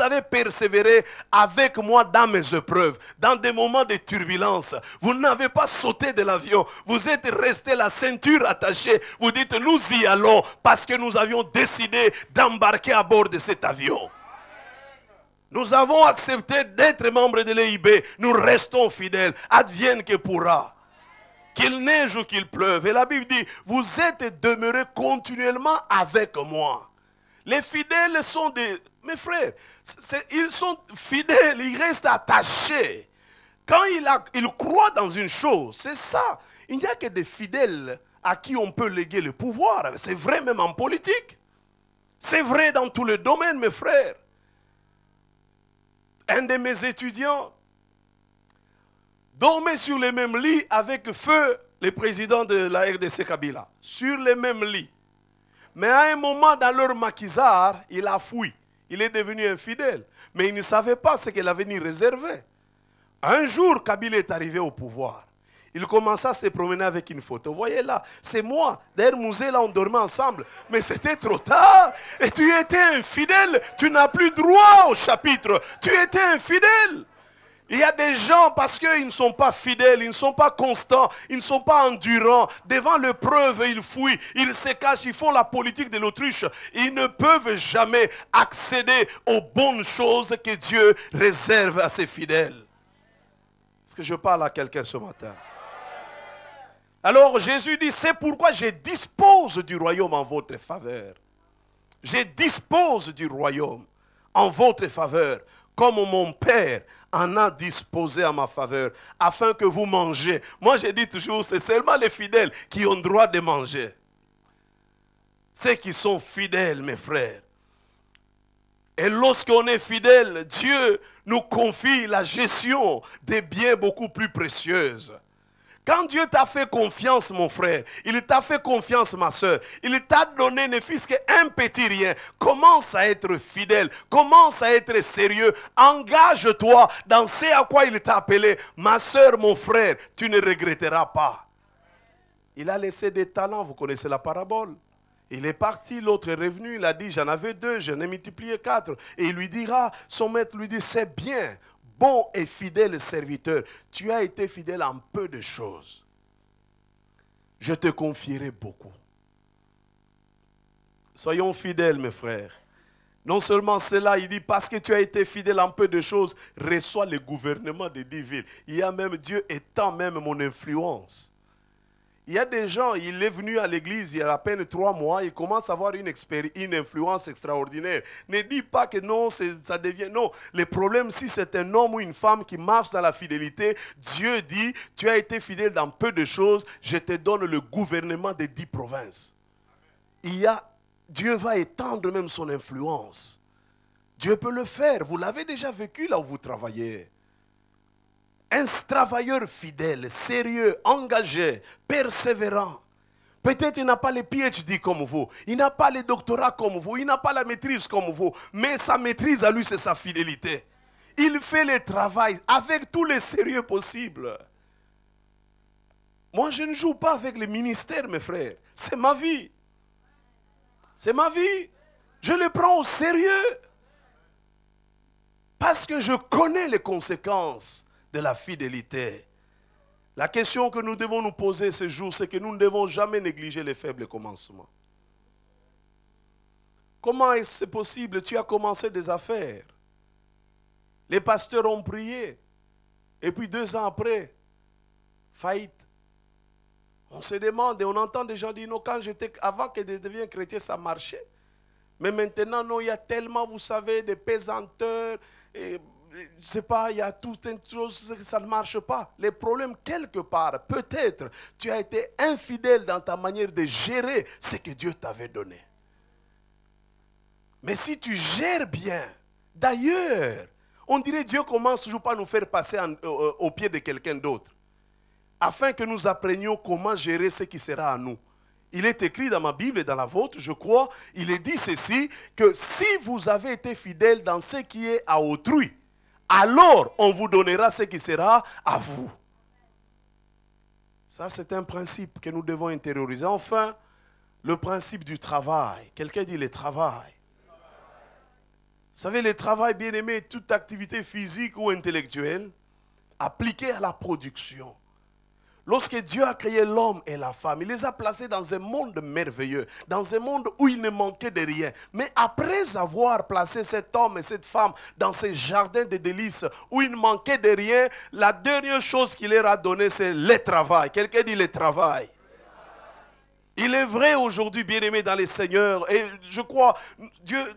avez persévéré avec moi dans mes épreuves, dans des moments de turbulence. Vous n'avez pas sauté de l'avion, vous êtes resté la ceinture attachée. Vous dites, nous y allons parce que nous avions décidé d'embarquer à bord de cet avion. Nous avons accepté d'être membres de l'EIB. Nous restons fidèles. Advienne que pourra. Qu'il neige ou qu'il pleuve. Et la Bible dit, vous êtes demeurés continuellement avec moi. Les fidèles sont des... Mes frères, ils sont fidèles, ils restent attachés. Quand ils croient dans une chose, c'est ça. Il n'y a que des fidèles à qui on peut léguer le pouvoir. C'est vrai même en politique. C'est vrai dans tous les domaines, mes frères. Un de mes étudiants dormait sur le même lit avec feu le président de la RDC Kabila. Sur le même lit. Mais à un moment dans leur maquisard, il a fui. Il est devenu infidèle. Mais il ne savait pas ce que l'avenir réservait. Un jour, Kabila est arrivé au pouvoir. Il commença à se promener avec une photo. Vous voyez là, c'est moi. D'ailleurs, Mouzé, là, on dormait ensemble. Mais c'était trop tard. Et tu étais infidèle. Tu n'as plus droit au chapitre. Tu étais infidèle. Il y a des gens, parce qu'ils ne sont pas fidèles, ils ne sont pas constants, ils ne sont pas endurants. Devant l'épreuve, ils fuient, ils se cachent, ils font la politique de l'autruche. Ils ne peuvent jamais accéder aux bonnes choses que Dieu réserve à ses fidèles. Est-ce que je parle à quelqu'un ce matin? Alors Jésus dit, c'est pourquoi je dispose du royaume en votre faveur. Je dispose du royaume en votre faveur, comme mon Père en a disposé à ma faveur, afin que vous mangez. Moi je dis toujours, c'est seulement les fidèles qui ont droit de manger. Ceux qui sont fidèles, mes frères. Et lorsqu'on est fidèle, Dieu nous confie la gestion des biens beaucoup plus précieuses. Quand Dieu t'a fait confiance, mon frère, il t'a fait confiance, ma soeur, il t'a donné ne fût-ce qu'un petit rien, commence à être fidèle, commence à être sérieux, engage-toi dans ce à quoi il t'a appelé. Ma soeur, mon frère, tu ne regretteras pas. Il a laissé des talents, vous connaissez la parabole. Il est parti, l'autre est revenu, il a dit, j'en avais 2, j'en ai multiplié 4. Et il lui dira, son maître lui dit, c'est bien. Bon et fidèle serviteur, tu as été fidèle en peu de choses. Je te confierai beaucoup. Soyons fidèles, mes frères. Non seulement cela, il dit, parce que tu as été fidèle en peu de choses, reçois le gouvernement des 10 villes. Il y a même Dieu étant même mon influence. Il y a des gens, il est venu à l'église il y a à peine 3 mois, il commence à avoir une influence extraordinaire. Ne dis pas que non, ça devient... Non, le problème, si c'est un homme ou une femme qui marche dans la fidélité, Dieu dit, tu as été fidèle dans peu de choses, je te donne le gouvernement des 10 provinces. Dieu va étendre même son influence. Dieu peut le faire, vous l'avez déjà vécu là où vous travaillez. Un travailleur fidèle, sérieux, engagé, persévérant. Peut-être il n'a pas les PhD comme vous, il n'a pas les doctorats comme vous, il n'a pas la maîtrise comme vous, mais sa maîtrise à lui, c'est sa fidélité. Il fait le travail avec tous les sérieux possibles. Moi, je ne joue pas avec le ministère, mes frères. C'est ma vie. C'est ma vie. Je le prends au sérieux. Parce que je connais les conséquences de la fidélité. La question que nous devons nous poser ce jour, c'est que nous ne devons jamais négliger les faibles commencements. Comment est-ce possible? Tu as commencé des affaires. Les pasteurs ont prié. Et puis 2 ans après, faillite. On se demande et on entend des gens dire, non, avant que je devienne chrétien, ça marchait. Mais maintenant, non, il y a tellement, vous savez, de pesanteurs, et je ne sais pas, il y a toute une chose, ça ne marche pas. Les problèmes, quelque part, peut-être, tu as été infidèle dans ta manière de gérer ce que Dieu t'avait donné. Mais si tu gères bien, d'ailleurs, on dirait Dieu commence toujours par nous faire passer au pied de quelqu'un d'autre. afin que nous apprenions comment gérer ce qui sera à nous. Il est écrit dans ma Bible et dans la vôtre, je crois, il est dit ceci, que si vous avez été fidèles dans ce qui est à autrui, alors on vous donnera ce qui sera à vous. Ça, c'est un principe que nous devons intérioriser. Enfin, le principe du travail. Quelqu'un dit le travail. Vous savez, le travail, bien aimé, toute activité physique ou intellectuelle appliquée à la production. Lorsque Dieu a créé l'homme et la femme, il les a placés dans un monde merveilleux, dans un monde où il ne manquait de rien. Mais après avoir placé cet homme et cette femme dans ce jardin de délices où il ne manquait de rien, la dernière chose qu'il leur a donnée, c'est le travail. Quelqu'un dit le travail. Il est vrai aujourd'hui, bien-aimés dans les Seigneurs, et je crois,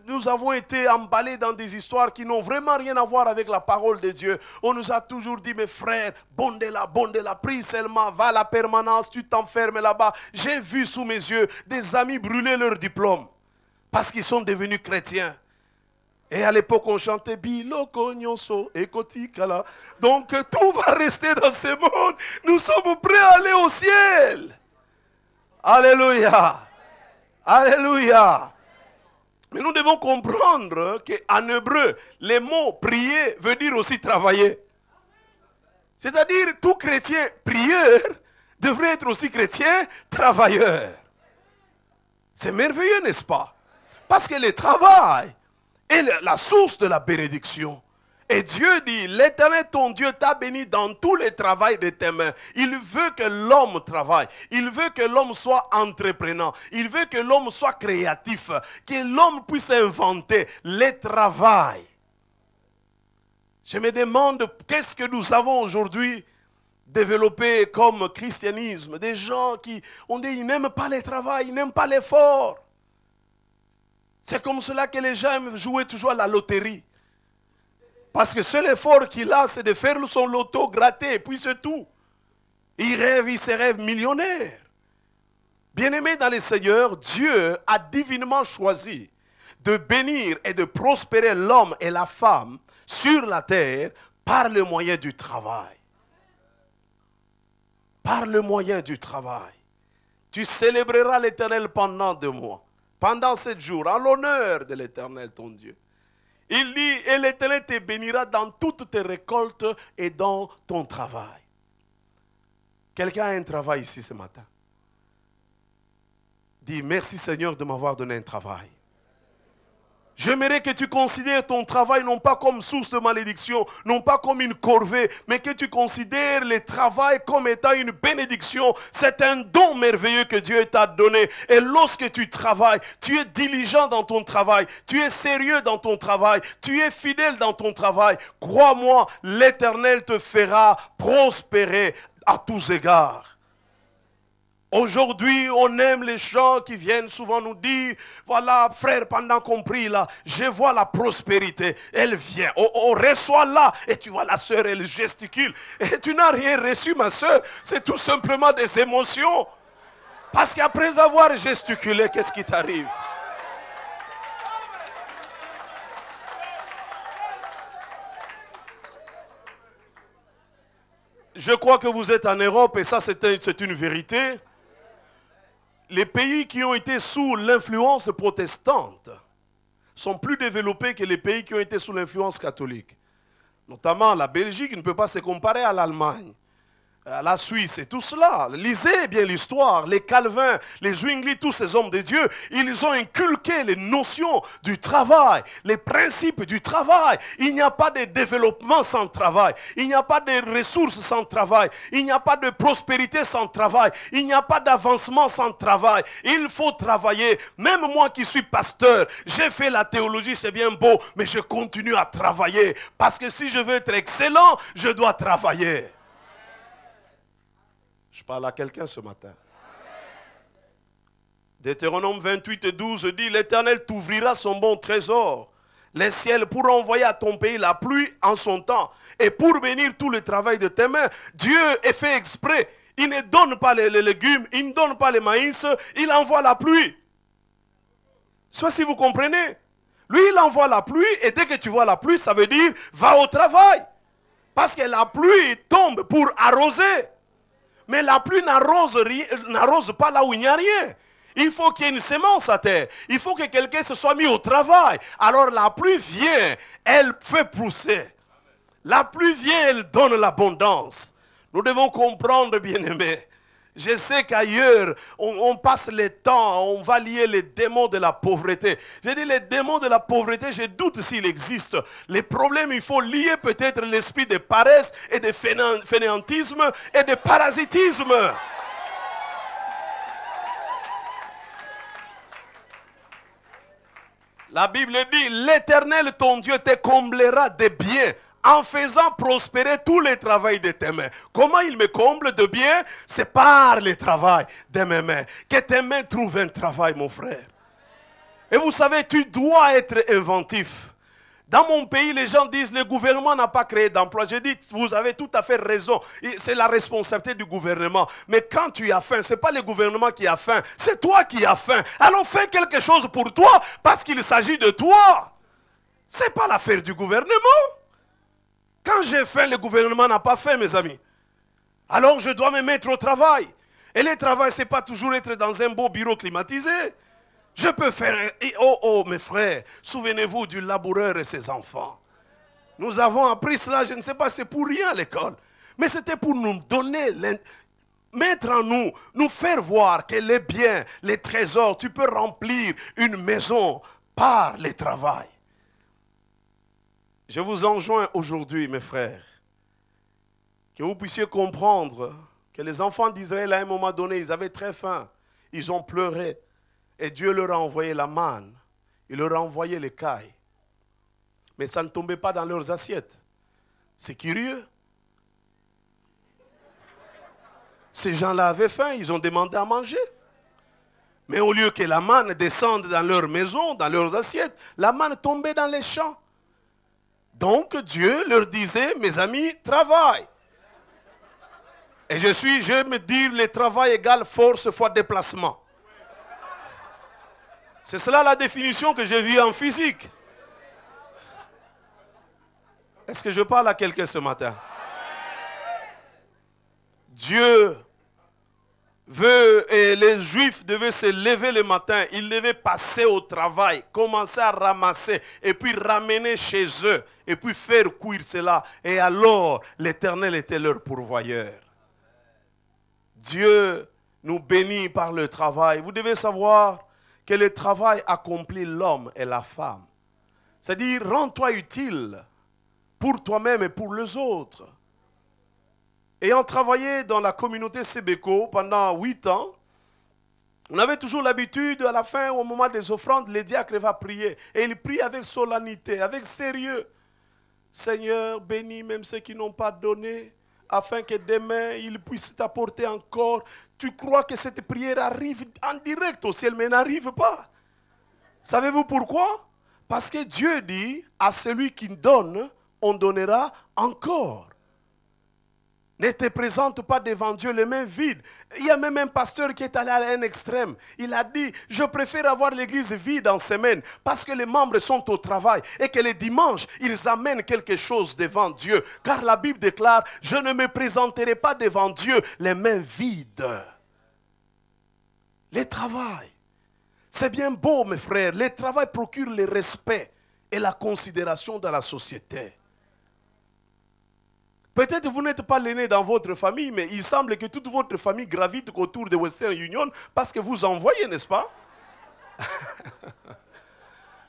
nous avons été emballés dans des histoires qui n'ont vraiment rien à voir avec la parole de Dieu. On nous a toujours dit, mes frères, bondez-la, prie seulement, va à la permanence, tu t'enfermes là-bas. J'ai vu sous mes yeux des amis brûler leur diplôme parce qu'ils sont devenus chrétiens. Et à l'époque, on chantait Biloko Nyonso et Kotikala. Donc tout va rester dans ce monde. Nous sommes prêts à aller au ciel. Alléluia. Alléluia. Mais nous devons comprendre qu'en hébreu, le mot prier veut dire aussi travailler. C'est-à-dire, tout chrétien prieur devrait être aussi chrétien travailleur. C'est merveilleux, n'est-ce pas? Parce que le travail est la source de la bénédiction. Et Dieu dit, l'Éternel ton Dieu t'a béni dans tout le travail de tes mains. Il veut que l'homme travaille. Il veut que l'homme soit entreprenant. Il veut que l'homme soit créatif. Que l'homme puisse inventer le travail. Je me demande, qu'est-ce que nous avons aujourd'hui développé comme christianisme? Des gens qui, on dit, ils n'aiment pas le travail, ils n'aiment pas l'effort. C'est comme cela que les gens aiment jouer toujours à la loterie. Parce que seul effort qu'il a, c'est de faire son loto gratter, et puis c'est tout. Il se rêve millionnaire. Bien-aimé dans les Seigneurs, Dieu a divinement choisi de bénir et de prospérer l'homme et la femme sur la terre par le moyen du travail. Par le moyen du travail. Tu célébreras l'Éternel pendant 2 mois, pendant 7 jours, en l'honneur de l'Éternel ton Dieu. Il dit, et l'Éternel te bénira dans toutes tes récoltes et dans ton travail. Quelqu'un a un travail ici ce matin. Dis, merci Seigneur de m'avoir donné un travail. J'aimerais que tu considères ton travail non pas comme source de malédiction, non pas comme une corvée, mais que tu considères le travail comme étant une bénédiction. C'est un don merveilleux que Dieu t'a donné. Et lorsque tu travailles, tu es diligent dans ton travail, tu es sérieux dans ton travail, tu es fidèle dans ton travail. Crois-moi, l'Éternel te fera prospérer à tous égards. Aujourd'hui, on aime les gens qui viennent souvent nous dire, voilà, frère, pendant qu'on prie là, je vois la prospérité. Elle vient, on reçoit là, et tu vois la sœur, elle gesticule. Et tu n'as rien reçu, ma sœur, c'est tout simplement des émotions. Parce qu'après avoir gesticulé, qu'est-ce qui t'arrive? Je crois que vous êtes en Europe, et ça c'est une vérité. Les pays qui ont été sous l'influence protestante sont plus développés que les pays qui ont été sous l'influence catholique. Notamment la Belgique ne peut pas se comparer à l'Allemagne, à la Suisse et tout cela. Lisez bien l'histoire, les Calvins, les Zwingli, tous ces hommes de Dieu, ils ont inculqué les notions du travail, les principes du travail. Il n'y a pas de développement sans travail, il n'y a pas de ressources sans travail, il n'y a pas de prospérité sans travail, il n'y a pas d'avancement sans travail. Il faut travailler. Même moi qui suis pasteur, j'ai fait la théologie, c'est bien beau, mais je continue à travailler. Parce que si je veux être excellent, je dois travailler. Je parle à quelqu'un ce matin. Deutéronome 28:12 dit, l'Éternel t'ouvrira son bon trésor, les ciels, pour envoyer à ton pays la pluie en son temps, et pour bénir tout le travail de tes mains. Dieu est fait exprès. Il ne donne pas les légumes, il ne donne pas les maïs, il envoie la pluie. Soit si vous comprenez. Lui, il envoie la pluie, et dès que tu vois la pluie, ça veut dire, va au travail. Parce que la pluie tombe pour arroser. Mais la pluie n'arrose pas là où il n'y a rien. Il faut qu'il y ait une semence à terre. Il faut que quelqu'un se soit mis au travail. Alors la pluie vient, elle fait pousser. La pluie vient, elle donne l'abondance. Nous devons comprendre, bien-aimés. Je sais qu'ailleurs, on passe le temps, on va lier les démons de la pauvreté. J'ai dit les démons de la pauvreté, je doute s'il existe. Les problèmes, il faut lier peut-être l'esprit de paresse et de fainéantisme et de parasitisme. La Bible dit, l'Éternel, ton Dieu, te comblera de biens en faisant prospérer tout le travail de tes mains. Comment il me comble de biens? C'est par le travail de mes mains. Que tes mains trouvent un travail, mon frère. Et vous savez, tu dois être inventif. Dans mon pays, les gens disent, le gouvernement n'a pas créé d'emploi. Je dis, vous avez tout à fait raison. C'est la responsabilité du gouvernement. Mais quand tu as faim, ce n'est pas le gouvernement qui a faim. C'est toi qui as faim. Alors fais quelque chose pour toi parce qu'il s'agit de toi. Ce n'est pas l'affaire du gouvernement. Quand j'ai faim, le gouvernement n'a pas faim, mes amis. Alors je dois me mettre au travail. Et le travail, ce n'est pas toujours être dans un beau bureau climatisé. Je peux faire... Oh, mes frères, souvenez-vous du laboureur et ses enfants. Nous avons appris cela, je ne sais pas, c'est pour rien à l'école. Mais c'était pour nous donner, mettre en nous, nous faire voir que les biens, les trésors, tu peux remplir une maison par le travail. Je vous enjoins aujourd'hui, mes frères, que vous puissiez comprendre que les enfants d'Israël, à un moment donné, ils avaient très faim. Ils ont pleuré. Et Dieu leur a envoyé la manne. Il leur a envoyé l'écaille. Mais ça ne tombait pas dans leurs assiettes. C'est curieux. Ces gens-là avaient faim, ils ont demandé à manger. Mais au lieu que la manne descende dans leur maison, dans leurs assiettes, la manne tombait dans les champs. Donc Dieu leur disait, mes amis, travaille. Et je vais me dire, le travail égale force fois déplacement. C'est cela la définition que j'ai vue en physique. Est-ce que je parle à quelqu'un ce matin? Dieu veut, et les Juifs devaient se lever le matin, ils devaient passer au travail, commencer à ramasser, et puis ramener chez eux, et puis faire cuire cela. Et alors, l'Éternel était leur pourvoyeur. Dieu nous bénit par le travail. Vous devez savoir que le travail accomplit l'homme et la femme. C'est-à-dire, rends-toi utile pour toi-même et pour les autres. Ayant travaillé dans la communauté Sébéco pendant 8 ans, on avait toujours l'habitude, à la fin, au moment des offrandes, les diacres va prier. Et ils prient avec solennité, avec sérieux. Seigneur, bénis même ceux qui n'ont pas donné, afin que demain, ils puissent t'apporter encore. Tu crois que cette prière arrive en direct au ciel, mais n'arrive pas. Savez-vous pourquoi? Parce que Dieu dit, à celui qui donne, on donnera encore. Ne te présente pas devant Dieu les mains vides. Il y a même un pasteur qui est allé à un extrême. Il a dit, je préfère avoir l'église vide en semaine parce que les membres sont au travail et que les dimanches, ils amènent quelque chose devant Dieu. Car la Bible déclare, je ne me présenterai pas devant Dieu les mains vides. Le travail, c'est bien beau, mes frères. Le travail procure le respect et la considération dans la société. Peut-être que vous n'êtes pas l'aîné dans votre famille, mais il semble que toute votre famille gravite autour de Western Union parce que vous envoyez, n'est-ce pas?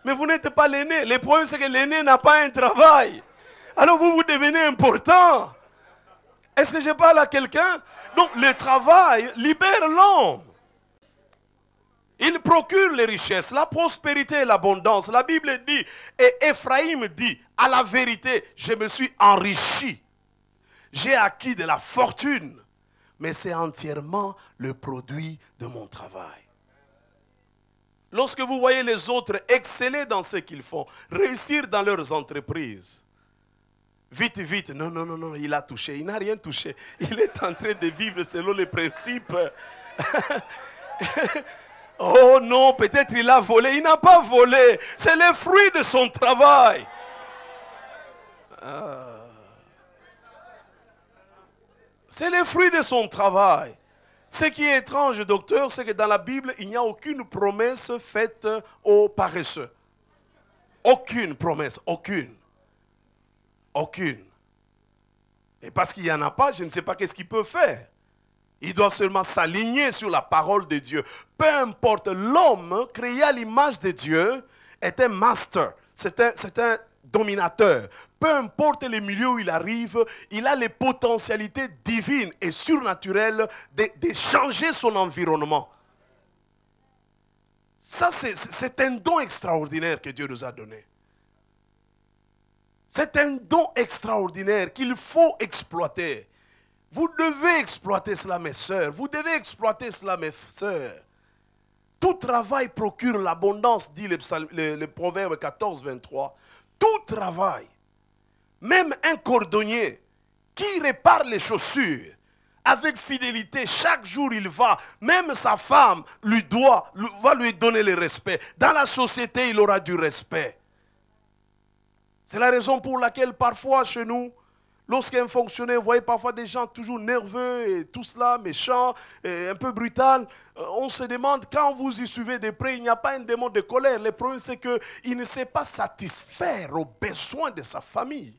Mais vous n'êtes pas l'aîné. Le problème, c'est que l'aîné n'a pas un travail. Alors vous devenez important. Est-ce que je parle à quelqu'un? Donc le travail libère l'homme. Il procure les richesses, la prospérité et l'abondance. La Bible dit, et Ephraïm dit, à la vérité, je me suis enrichi. J'ai acquis de la fortune, mais c'est entièrement le produit de mon travail. Lorsque vous voyez les autres exceller dans ce qu'ils font, réussir dans leurs entreprises, vite, vite, non, non, non, non, il a touché, il n'a rien touché. Il est en train de vivre selon les principes. Oh non, peut-être il a volé, il n'a pas volé, c'est le fruit de son travail. C'est le fruit de son travail. Ce qui est étrange, docteur, c'est que dans la Bible, il n'y a aucune promesse faite aux paresseux. Aucune promesse, aucune. Aucune. Et parce qu'il n'y en a pas, je ne sais pas qu'est-ce qu'il peut faire. Il doit seulement s'aligner sur la parole de Dieu. Peu importe, l'homme créé à l'image de Dieu est un master, c'est un dominateur. Peu importe le milieu où il arrive, il a les potentialités divines et surnaturelles de changer son environnement. Ça, c'est un don extraordinaire que Dieu nous a donné. C'est un don extraordinaire qu'il faut exploiter. Vous devez exploiter cela, mes sœurs. Vous devez exploiter cela, mes sœurs. Tout travail procure l'abondance, dit le Proverbe 14, 23. Tout travail, même un cordonnier qui répare les chaussures, avec fidélité, chaque jour il va, même sa femme va lui donner le respect. Dans la société, il aura du respect. C'est la raison pour laquelle parfois chez nous, lorsqu'un fonctionnaire, vous voyez parfois des gens toujours nerveux et tout cela, méchants, et un peu brutal, on se demande, quand vous y suivez de près, il n'y a pas un démon de colère. Le problème, c'est qu'il ne sait pas satisfaire aux besoins de sa famille.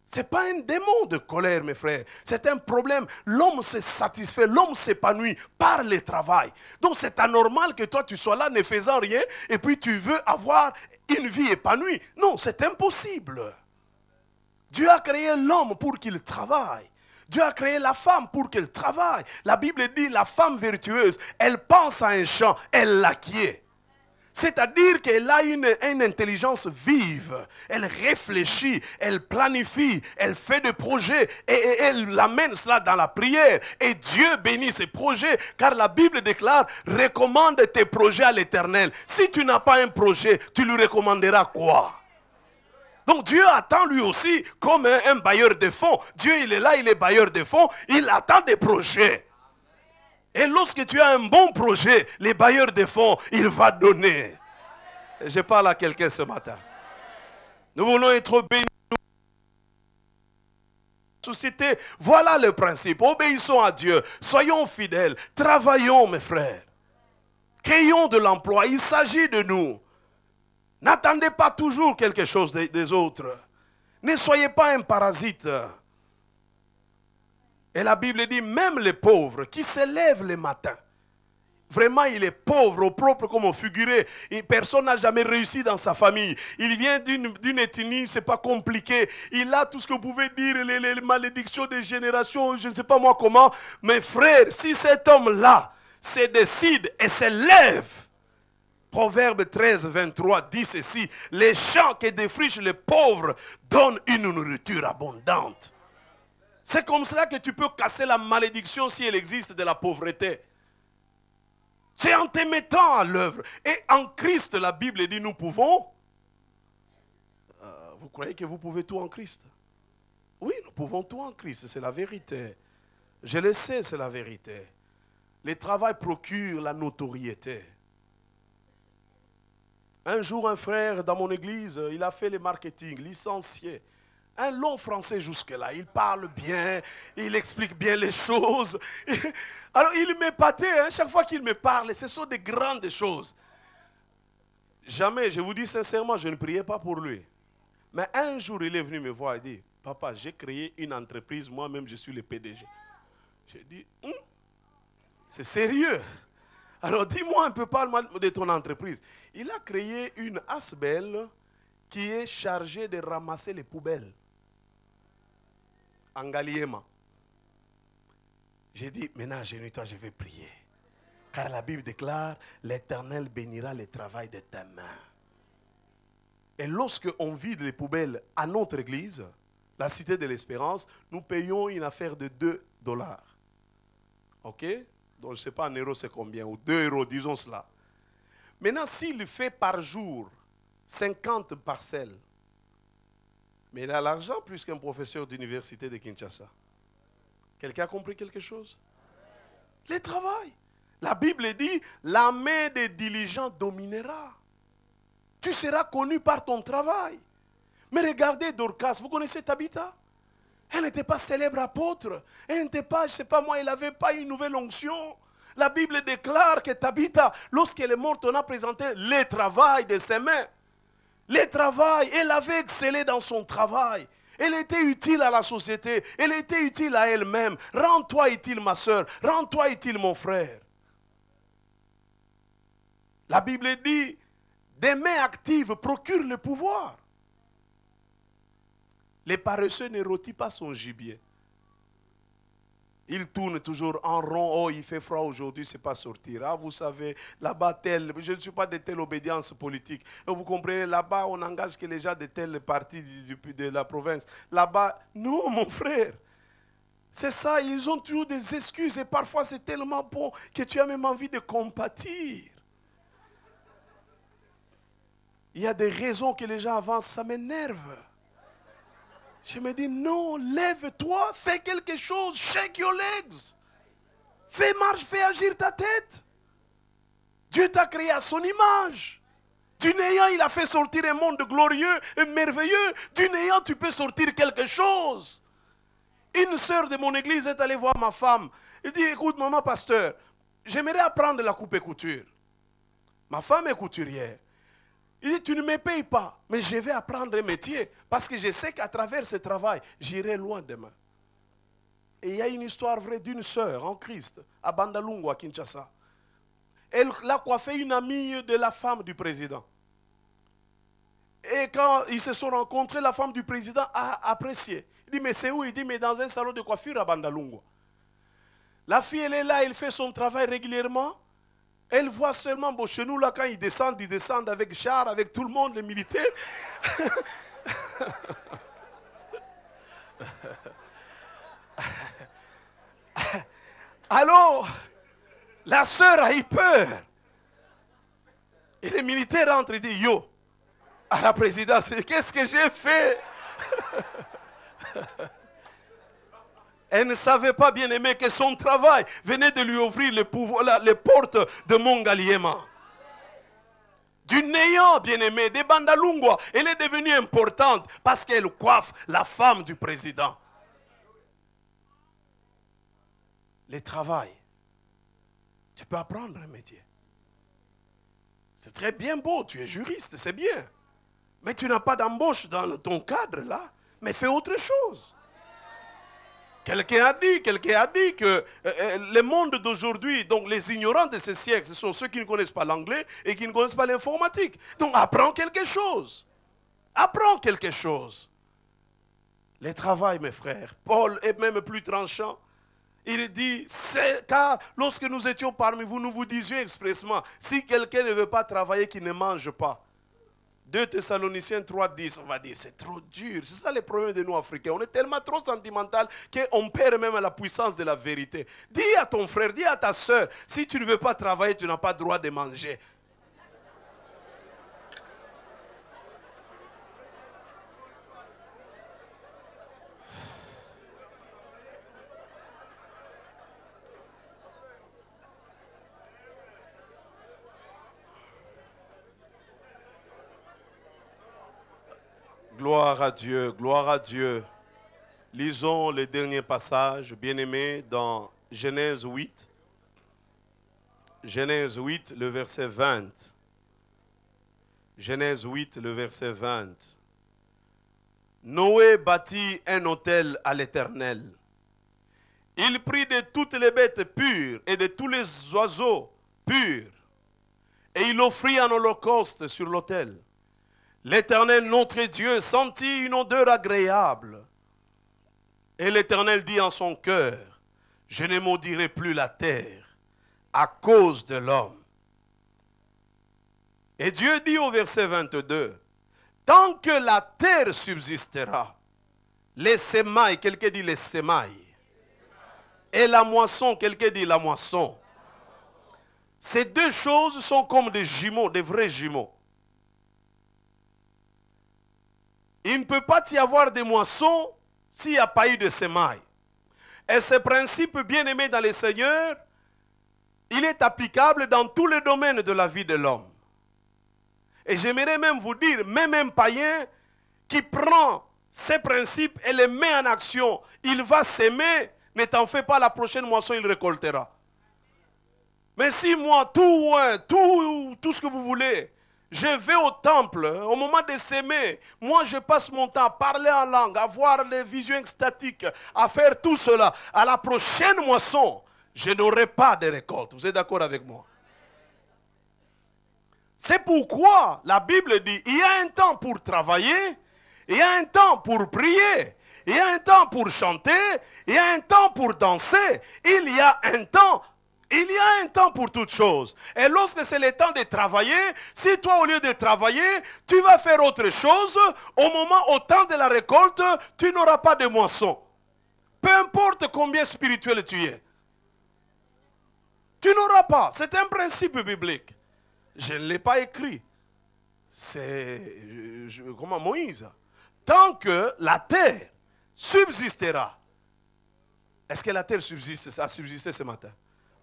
Ce n'est pas un démon de colère, mes frères. C'est un problème. L'homme se satisfait, l'homme s'épanouit par le travail. Donc c'est anormal que toi tu sois là ne faisant rien et puis tu veux avoir une vie épanouie. Non, c'est impossible. Dieu a créé l'homme pour qu'il travaille. Dieu a créé la femme pour qu'elle travaille. La Bible dit la femme vertueuse, elle pense à un champ, elle l'acquiert. C'est-à-dire qu'elle a une intelligence vive, elle réfléchit, elle planifie, elle fait des projets et elle amène cela dans la prière. Et Dieu bénit ces projets car la Bible déclare « Recommande tes projets à l'Éternel ». Si tu n'as pas un projet, tu lui recommanderas quoi? Donc Dieu attend lui aussi comme un bailleur de fonds. Dieu il est là, il est bailleur de fonds, il attend des projets. Et lorsque tu as un bon projet, les bailleurs de fonds, il va donner. Je parle à quelqu'un ce matin. Nous voulons être bénis. Société, voilà le principe. Obéissons à Dieu. Soyons fidèles. Travaillons, mes frères. Créons de l'emploi. Il s'agit de nous. N'attendez pas toujours quelque chose des autres. Ne soyez pas un parasite. Et la Bible dit, même les pauvres qui se lèvent le matin, vraiment il est pauvre, au propre comme au figuré, et personne n'a jamais réussi dans sa famille. Il vient d'une ethnie, ce n'est pas compliqué. Il a tout ce que vous pouvez dire, les malédictions des générations, je ne sais pas moi comment. Mes frères, si cet homme-là se décide et se lève, Proverbe 13, 23 dit ceci, les champs que défrichent les pauvres donnent une nourriture abondante. C'est comme cela que tu peux casser la malédiction si elle existe de la pauvreté. C'est en te mettant à l'œuvre. Et en Christ, la Bible dit, nous pouvons. Vous croyez que vous pouvez tout en Christ? Oui, nous pouvons tout en Christ, c'est la vérité. Je le sais, c'est la vérité. Le travail procure la notoriété. Un jour, un frère dans mon église, il a fait le marketing, licencié. Un long français jusque-là, il parle bien, il explique bien les choses. Alors il m'épatait, hein, chaque fois qu'il me parle, ce sont des grandes choses. Jamais, je vous dis sincèrement, je ne priais pas pour lui. Mais un jour, il est venu me voir et dit, papa, j'ai créé une entreprise, moi-même je suis le PDG. J'ai dit, c'est sérieux. Alors dis-moi un peu, parle-moi de ton entreprise. Il a créé une Asbel qui est chargée de ramasser les poubelles. En Galiema. J'ai dit, maintenant, génis-toi, je vais prier. Car la Bible déclare, l'Éternel bénira le travail de tes mains. Et lorsque on vide les poubelles à notre église, la Cité de l'Espérance, nous payons une affaire de $2. Ok? Donc je ne sais pas en euros c'est combien, ou 2 euros, disons cela. Maintenant, s'il fait par jour 50 parcelles, mais il a l'argent plus qu'un professeur d'université de Kinshasa. Quelqu'un a compris quelque chose? Le travail. La Bible dit, la main des diligents dominera. Tu seras connu par ton travail. Mais regardez Dorcas, vous connaissez Tabitha? Elle n'était pas célèbre apôtre. Elle n'était pas, je ne sais pas moi, elle n'avait pas une nouvelle onction. La Bible déclare que Tabitha, lorsqu'elle est morte, on a présenté le travail de ses mains. Le travail, elle avait excellé dans son travail. Elle était utile à la société. Elle était utile à elle-même. Rends-toi utile, ma soeur. Rends-toi utile, mon frère. La Bible dit, des mains actives procurent le pouvoir. Les paresseux ne rôtissent pas son gibier. Il tourne toujours en rond. Oh, il fait froid aujourd'hui, c'est pas sortir. Ah, vous savez, là-bas, tel. Je ne suis pas de telle obédience politique. Vous comprenez, là-bas, on n'engage que les gens de telle partie de la province. Là-bas, non, mon frère. C'est ça, ils ont toujours des excuses. Et parfois, c'est tellement bon que tu as même envie de compatir. Il y a des raisons que les gens avancent, ça m'énerve. Je me dis, non, lève-toi, fais quelque chose, shake your legs. Fais marche, fais agir ta tête. Dieu t'a créé à son image. Du néant, il a fait sortir un monde glorieux et merveilleux. Du néant, tu peux sortir quelque chose. Une sœur de mon église est allée voir ma femme. Elle dit, écoute, maman pasteur, j'aimerais apprendre la coupe et couture. Ma femme est couturière. Il dit, tu ne me payes pas, mais je vais apprendre un métier, parce que je sais qu'à travers ce travail, j'irai loin demain. Et il y a une histoire vraie d'une sœur en Christ, à Bandalungu, à Kinshasa. Elle l'a coiffé une amie de la femme du président. Et quand ils se sont rencontrés, la femme du président a apprécié. Il dit, mais c'est où? Il dit, mais dans un salon de coiffure à Bandalungu. La fille, elle est là, elle fait son travail régulièrement. Elle voit seulement, bon, chez nous, là, quand ils descendent avec char, avec tout le monde, les militaires. Alors, la sœur a eu peur. Et les militaires rentrent et disent, yo, à la présidence, qu'est-ce que j'ai fait? Elle ne savait pas, bien aimé, que son travail venait de lui ouvrir les portes de Mongaliema. Du néant, bien aimé, des Bandalungwa. Elle est devenue importante parce qu'elle coiffe la femme du président. Le travail. Tu peux apprendre un métier. C'est très bien beau, tu es juriste, c'est bien. Mais tu n'as pas d'embauche dans ton cadre là. Mais fais autre chose. Quelqu'un a dit que le monde d'aujourd'hui, donc les ignorants de ce siècle, ce sont ceux qui ne connaissent pas l'anglais et qui ne connaissent pas l'informatique. Donc apprends quelque chose. Apprends quelque chose. Le travail, mes frères. Paul est même plus tranchant. Il dit, car lorsque nous étions parmi vous, nous vous disions expressement, si quelqu'un ne veut pas travailler, qu'il ne mange pas. 2 Thessaloniciens 3,10, on va dire, c'est trop dur. C'est ça le problème de nous Africains. On est tellement trop sentimental qu'on perd même la puissance de la vérité. Dis à ton frère, dis à ta soeur, si tu ne veux pas travailler, tu n'as pas le droit de manger. Gloire à Dieu, gloire à Dieu. Lisons le dernier passage, bien-aimé, dans Genèse 8. Genèse 8, le verset 20. Genèse 8, le verset 20. Noé bâtit un autel à l'Éternel. Il prit de toutes les bêtes pures et de tous les oiseaux purs, et il offrit en holocauste sur l'autel. L'Éternel, notre Dieu, sentit une odeur agréable. Et l'Éternel dit en son cœur, je ne maudirai plus la terre à cause de l'homme. Et Dieu dit au verset 22, tant que la terre subsistera, les semailles, quelqu'un dit les semailles, et la moisson, quelqu'un dit la moisson. Ces deux choses sont comme des jumeaux, des vrais jumeaux. Il ne peut pas y avoir de moissons s'il n'y a pas eu de semailles. Et ce principe bien-aimé dans le Seigneur, il est applicable dans tous les domaines de la vie de l'homme. Et j'aimerais même vous dire, même un païen qui prend ces principes et les met en action, il va s'aimer. Ne t'en fais pas, la prochaine moisson, il récoltera. Mais si moi, tout ce que vous voulez, je vais au temple, au moment de s'aimer, moi je passe mon temps à parler en langue, à voir les visions extatiques, à faire tout cela. À la prochaine moisson, je n'aurai pas de récolte. Vous êtes d'accord avec moi? C'est pourquoi la Bible dit, il y a un temps pour travailler, il y a un temps pour prier, il y a un temps pour chanter, il y a un temps pour danser, il y a un temps pour toutes choses. Et lorsque c'est le temps de travailler, si toi au lieu de travailler, tu vas faire autre chose, au temps de la récolte, tu n'auras pas de moisson. Peu importe combien spirituel tu es. Tu n'auras pas. C'est un principe biblique. Je ne l'ai pas écrit. C'est comment Moïse. Tant que la terre subsistera. Est-ce que la terre subsiste, a subsisté ce matin?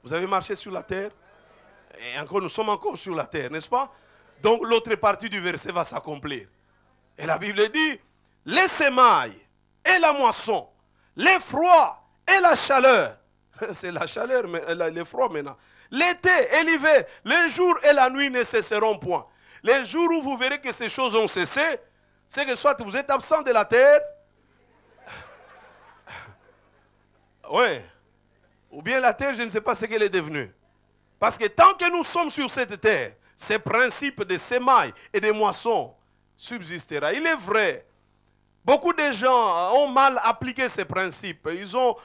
Vous avez marché sur la terre? Et encore, nous sommes encore sur la terre, n'est-ce pas? Donc l'autre partie du verset va s'accomplir. Et la Bible dit, les semailles et la moisson, les froids et la chaleur. C'est la chaleur, le froid maintenant. L'été et l'hiver, les jours et la nuit ne cesseront point. Les jours où vous verrez que ces choses ont cessé, c'est que soit vous êtes absent de la terre, oui, ou bien la terre, je ne sais pas ce qu'elle est devenue. Parce que tant que nous sommes sur cette terre, ces principes de semailles et de moissons subsistera. Il est vrai, beaucoup de gens ont mal appliqué ces principes. Ils ont,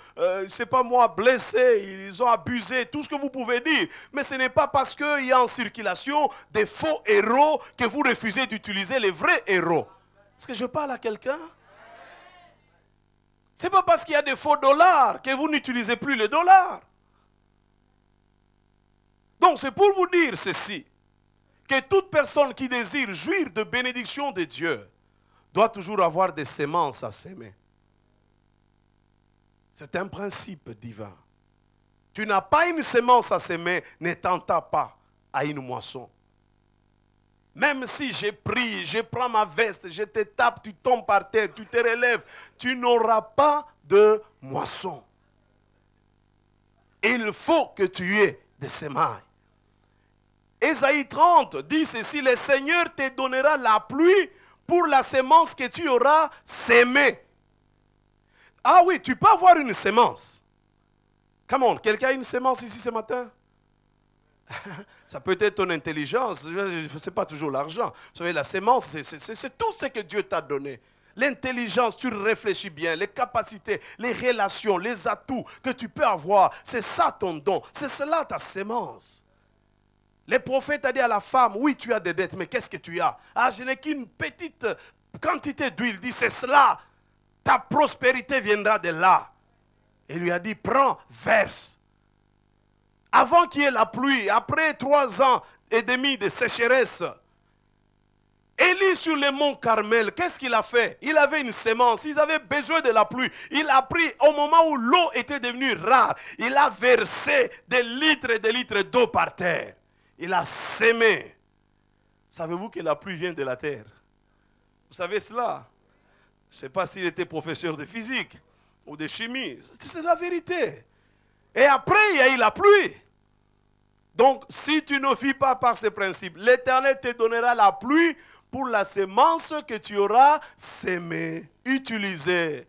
c'est pas moi, blessé, ils ont abusé, tout ce que vous pouvez dire. Mais ce n'est pas parce qu'il y a en circulation des faux héros que vous refusez d'utiliser les vrais héros. Est-ce que je parle à quelqu'un? Ce n'est pas parce qu'il y a des faux dollars que vous n'utilisez plus les dollars. Donc c'est pour vous dire ceci, que toute personne qui désire jouir de bénédiction de Dieu doit toujours avoir des semences à s'aimer. C'est un principe divin. Tu n'as pas une semence à s'aimer, ne t'entends pas à une moisson. Même si je prie, je prends ma veste, je te tape, tu tombes par terre, tu te relèves, tu n'auras pas de moisson. Il faut que tu aies des semailles. Ésaïe 30 dit ceci, le Seigneur te donnera la pluie pour la semence que tu auras sémée. Ah oui, tu peux avoir une semence. Come on, quelqu'un a une semence ici ce matin? Ça peut être ton intelligence, ce n'est pas toujours l'argent. Vous savez, la semence, c'est tout ce que Dieu t'a donné. L'intelligence, tu réfléchis bien, les capacités, les relations, les atouts que tu peux avoir, c'est ça ton don, c'est cela ta semence. Le prophète a dit à la femme, oui, tu as des dettes, mais qu'est-ce que tu as? Ah, je n'ai qu'une petite quantité d'huile. Il dit, c'est cela, ta prospérité viendra de là. Il lui a dit, prends, verse. Avant qu'il y ait la pluie, après 3 ans et demi de sécheresse, Élie sur le mont Carmel, qu'est-ce qu'il a fait? Il avait une semence, ils avaient besoin de la pluie. Il a pris, au moment où l'eau était devenue rare, il a versé des litres et des litres d'eau par terre. Il a sémé. Savez-vous que la pluie vient de la terre? Vous savez cela? Je ne sais pas s'il était professeur de physique ou de chimie. C'est la vérité. Et après, il y a eu la pluie. Donc, si tu ne vis pas par ces principes, l'Éternel te donnera la pluie pour la semence que tu auras sémée, utilisée.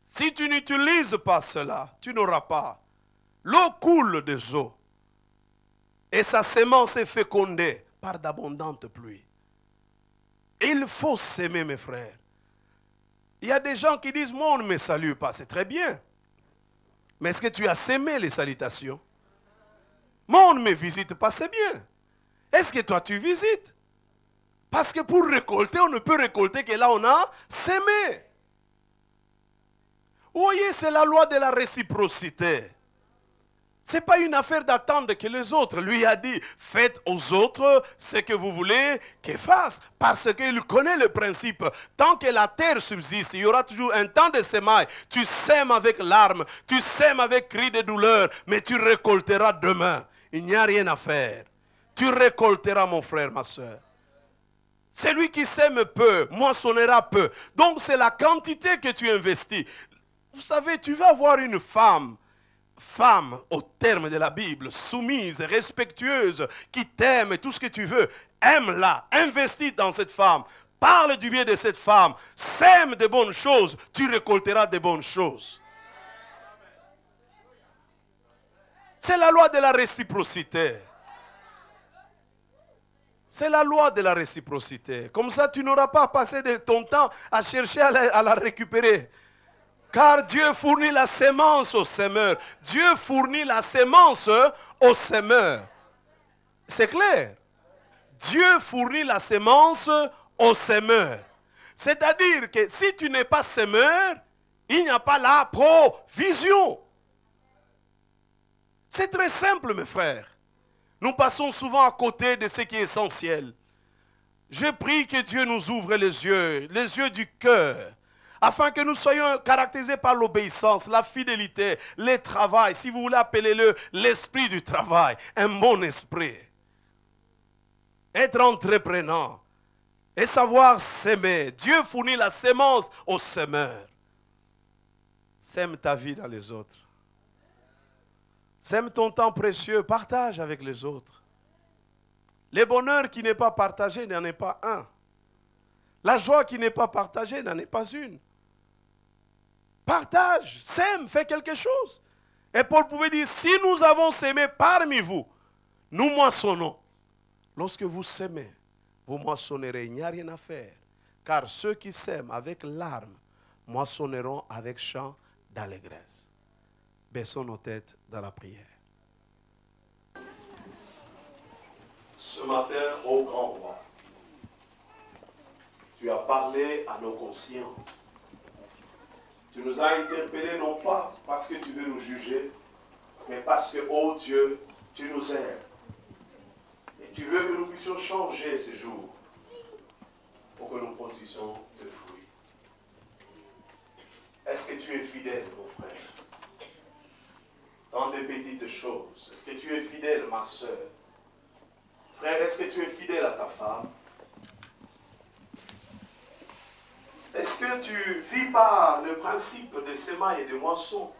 Si tu n'utilises pas cela, tu n'auras pas. L'eau coule des eaux. Et sa semence est fécondée par d'abondantes pluies. Il faut s'aimer, mes frères. Il y a des gens qui disent, moi on ne me salue pas, c'est très bien. Mais est-ce que tu as sémé les salutations? Moi on ne me visite pas, c'est bien. Est-ce que toi tu visites? Parce que pour récolter, on ne peut récolter que là on a sémé. Vous voyez, c'est la loi de la réciprocité. Ce n'est pas une affaire d'attendre que les autres. Lui a dit, faites aux autres ce que vous voulez qu'ils fassent. Parce qu'il connaît le principe. Tant que la terre subsiste, il y aura toujours un temps de semailles. Tu sèmes avec larmes, tu sèmes avec cris de douleur, mais tu récolteras demain. Il n'y a rien à faire. Tu récolteras, mon frère, ma soeur. Celui qui sème peu, moissonnera peu. Donc c'est la quantité que tu investis. Vous savez, tu vas avoir une femme au terme de la Bible, soumise, respectueuse, qui t'aime, tout ce que tu veux. Aime-la, investis dans cette femme. Parle du bien de cette femme. Sème de bonnes choses, tu récolteras de bonnes choses. C'est la loi de la réciprocité. C'est la loi de la réciprocité. Comme ça, tu n'auras pas passé de ton temps à chercher à la récupérer. Car Dieu fournit la sémence au semeur. Dieu fournit la sémence au semeur. C'est clair. Dieu fournit la sémence au semeur. C'est-à-dire que si tu n'es pas semeur, il n'y a pas la provision. C'est très simple, mes frères. Nous passons souvent à côté de ce qui est essentiel. Je prie que Dieu nous ouvre les yeux du cœur, afin que nous soyons caractérisés par l'obéissance, la fidélité, le travail. Si vous voulez, appelez-le l'esprit du travail, un bon esprit. Être entreprenant et savoir s'aimer. Dieu fournit la sémence aux semeurs. Sème ta vie dans les autres. Sème ton temps précieux, partage avec les autres. Le bonheur qui n'est pas partagé n'en est pas un. La joie qui n'est pas partagée n'en est pas une. Partage, sème, fais quelque chose. Et Paul pouvait dire, si nous avons sémé parmi vous, nous moissonnons. Lorsque vous sémez, vous moissonnerez, il n'y a rien à faire. Car ceux qui sèment avec larmes, moissonneront avec chant d'allégresse. Baissons nos têtes dans la prière. Ce matin, ô grand roi, tu as parlé à nos consciences. Tu nous as interpellés non pas parce que tu veux nous juger, mais parce que, ô Dieu, tu nous aimes. Et tu veux que nous puissions changer ces jours pour que nous produisions de fruits. Est-ce que tu es fidèle, mon frère, dans des petites choses? Est-ce que tu es fidèle, ma soeur? Frère, est-ce que tu es fidèle à ta femme? Est-ce que tu vis par le principe de semailles et de moissons?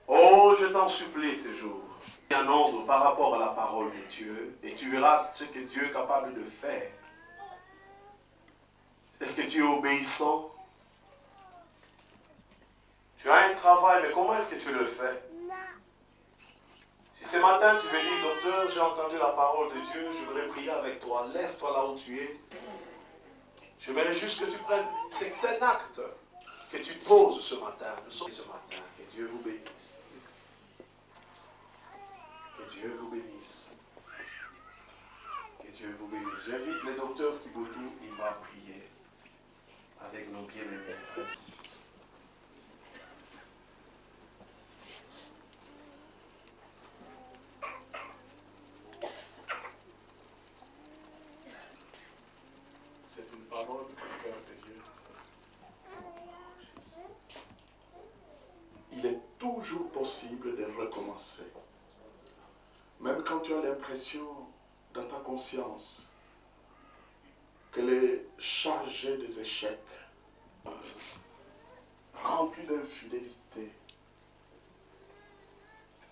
Oh, je t'en supplie ce jour. Un ordre par rapport à la parole de Dieu et tu verras ce que Dieu est capable de faire. Est-ce que tu es obéissant? Tu as un travail, mais comment est-ce que tu le fais? Si ce matin tu veux dire, docteur, j'ai entendu la parole de Dieu, je voudrais prier avec toi, lève-toi là où tu es. Je voudrais juste que tu prennes, c'est un acte que tu poses ce matin, que Dieu vous bénisse. Que Dieu vous bénisse. Que Dieu vous bénisse. J'invite le docteur Kibotou, il va prier avec nos bien-aimés frères. C'est une parole du cœur de Dieu. Il est toujours possible de recommencer. Même quand tu as l'impression dans ta conscience qu'elle est chargée des échecs, remplie d'infidélité,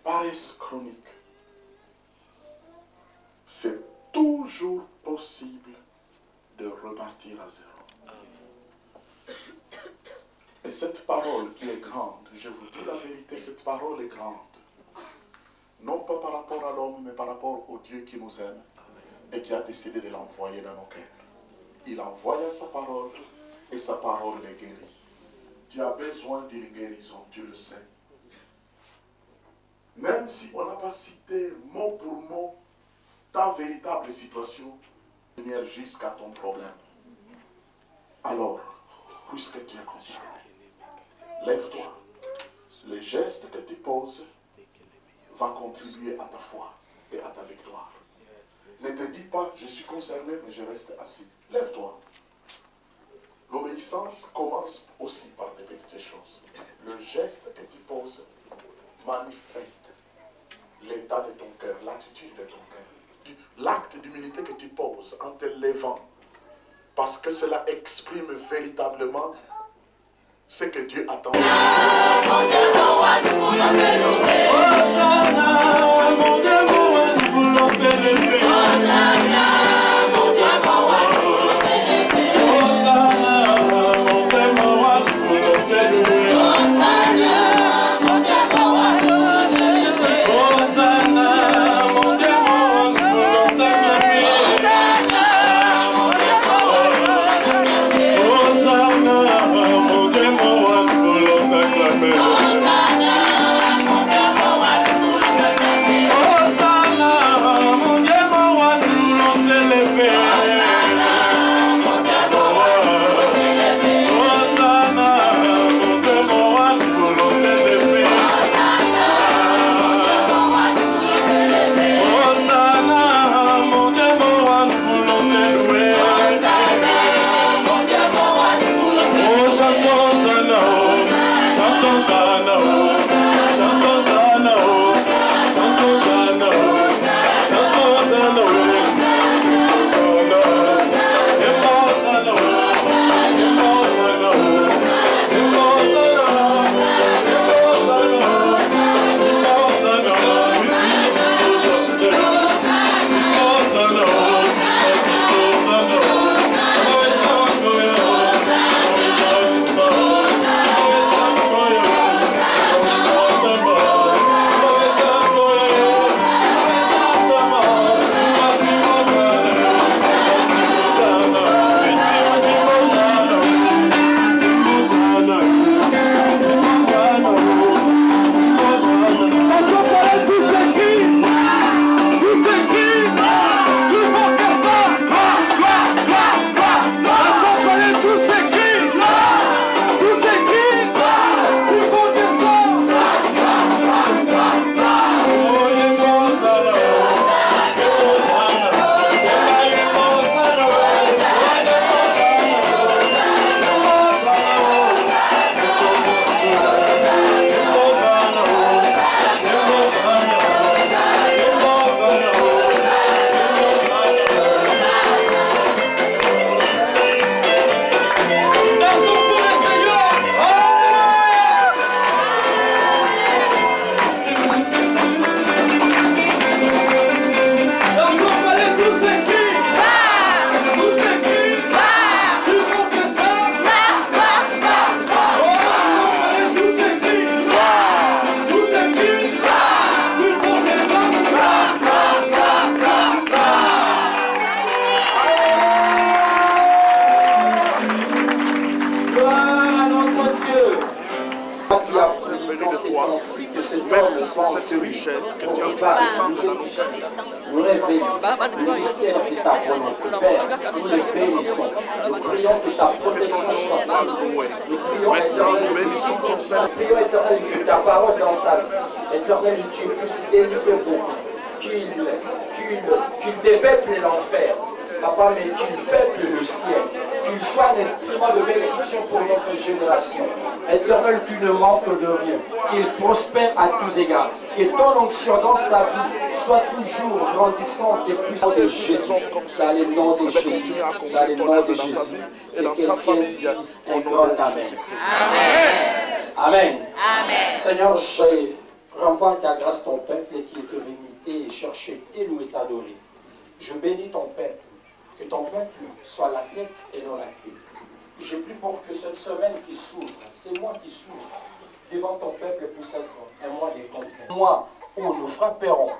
paresse chronique, c'est toujours possible de repartir à zéro. Et cette parole qui est grande, je vous dis la vérité, cette parole est grande. Non pas par rapport à l'homme, mais par rapport au Dieu qui nous aime et qui a décidé de l'envoyer dans nos cœurs. Il envoya sa parole et sa parole les guérit. Tu as besoin d'une guérison, tu le sais. Même si on n'a pas cité mot pour mot ta véritable situation, venir jusqu'à ton problème. Alors, puisque tu es conscient, lève-toi. Le geste que tu poses va contribuer à ta foi et à ta victoire. Ne te dis pas, je suis concerné, mais je reste assis. Lève-toi. L'obéissance commence aussi par des petites choses. Le geste que tu poses manifeste l'état de ton cœur, l'attitude de ton cœur. l'acte d'humilité que tu poses en te levant, parce que cela exprime véritablement ce que Dieu attend. Merci pour cette richesse que tu as fait descendre dans nos cœurs. Nous révélons le mystère de ta volonté. Père, nous les bénissons. Nous prions que ta protection soit sur nous. Nous prions, éternel, que ta parole dans sa vie, éternel, tu puisses délivrer beaucoup. Qu'il dépeuple l'enfer, Papa, mais qu'il peuple le ciel. Qu'il soit un instrument de bénédiction pour notre génération. Éternel, tu ne manques de rien. Qu'il prospère à tous égards. Que ton onction dans sa vie soit toujours grandissante et puissante de Jésus. Dans le nom de Jésus. Dans le nom de Jésus. Et quelqu'un dise un grand Amen. Amen. Amen. Amen. Seigneur, je renvoie à ta grâce ton peuple qui est venu et chercher t'élouer et t'adorer. Je bénis ton peuple. Que ton peuple soit la tête et non la queue. Je prie pour que cette semaine qui s'ouvre, c'est moi qui s'ouvre devant ton peuple puisse être un mois de conquête. Un mois où nous frapperons,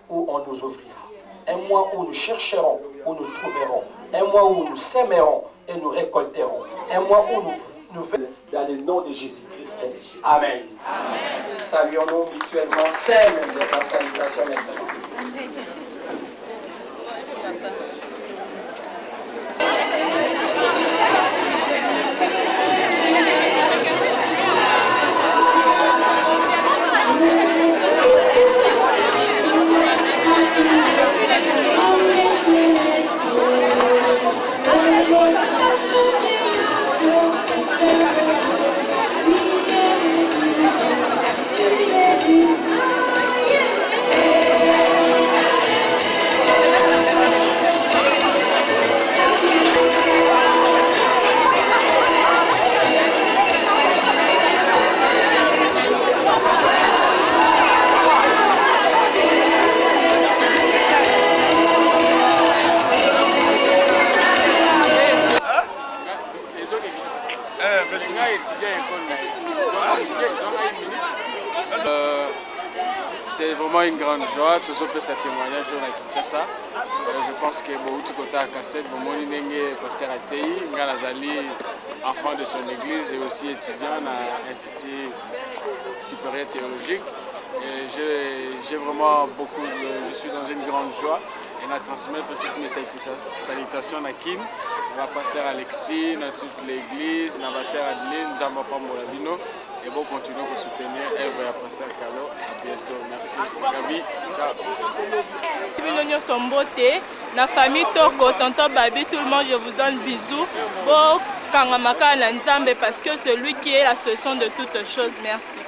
où on nous ouvrira. Un mois où nous chercherons, où nous trouverons. Un mois où nous sèmerons et nous récolterons. Un mois où nous faisons dans le nom de Jésus-Christ. Amen. Amen. Saluons-nous mutuellement. Sème de ta salutation maintenant. Yeah. C'est vraiment une grande joie. Tous les ce témoignage à Kinshasa. Je pense que beaucoup de côté à Cassette, pasteur Atei, Ngalazali, enfant de son église et aussi étudiant à l'Institut supérieur théologique. J'ai vraiment beaucoup, je suis dans une grande joie et à transmettre toutes mes salutations à Kin, à la pasteur Alexis, à toute l'église, à la sœur Adeline, à ma femme Moladino. Et bon, continuons à soutenir Eve et à pasteur Carlo. À bientôt. Merci. Gabi, ciao. La famille Toko, tonton Babi, tout le monde, je vous donne bisous. Bon, Kangamaka Nzambe, parce que c'est lui qui est la solution de toutes choses. Merci.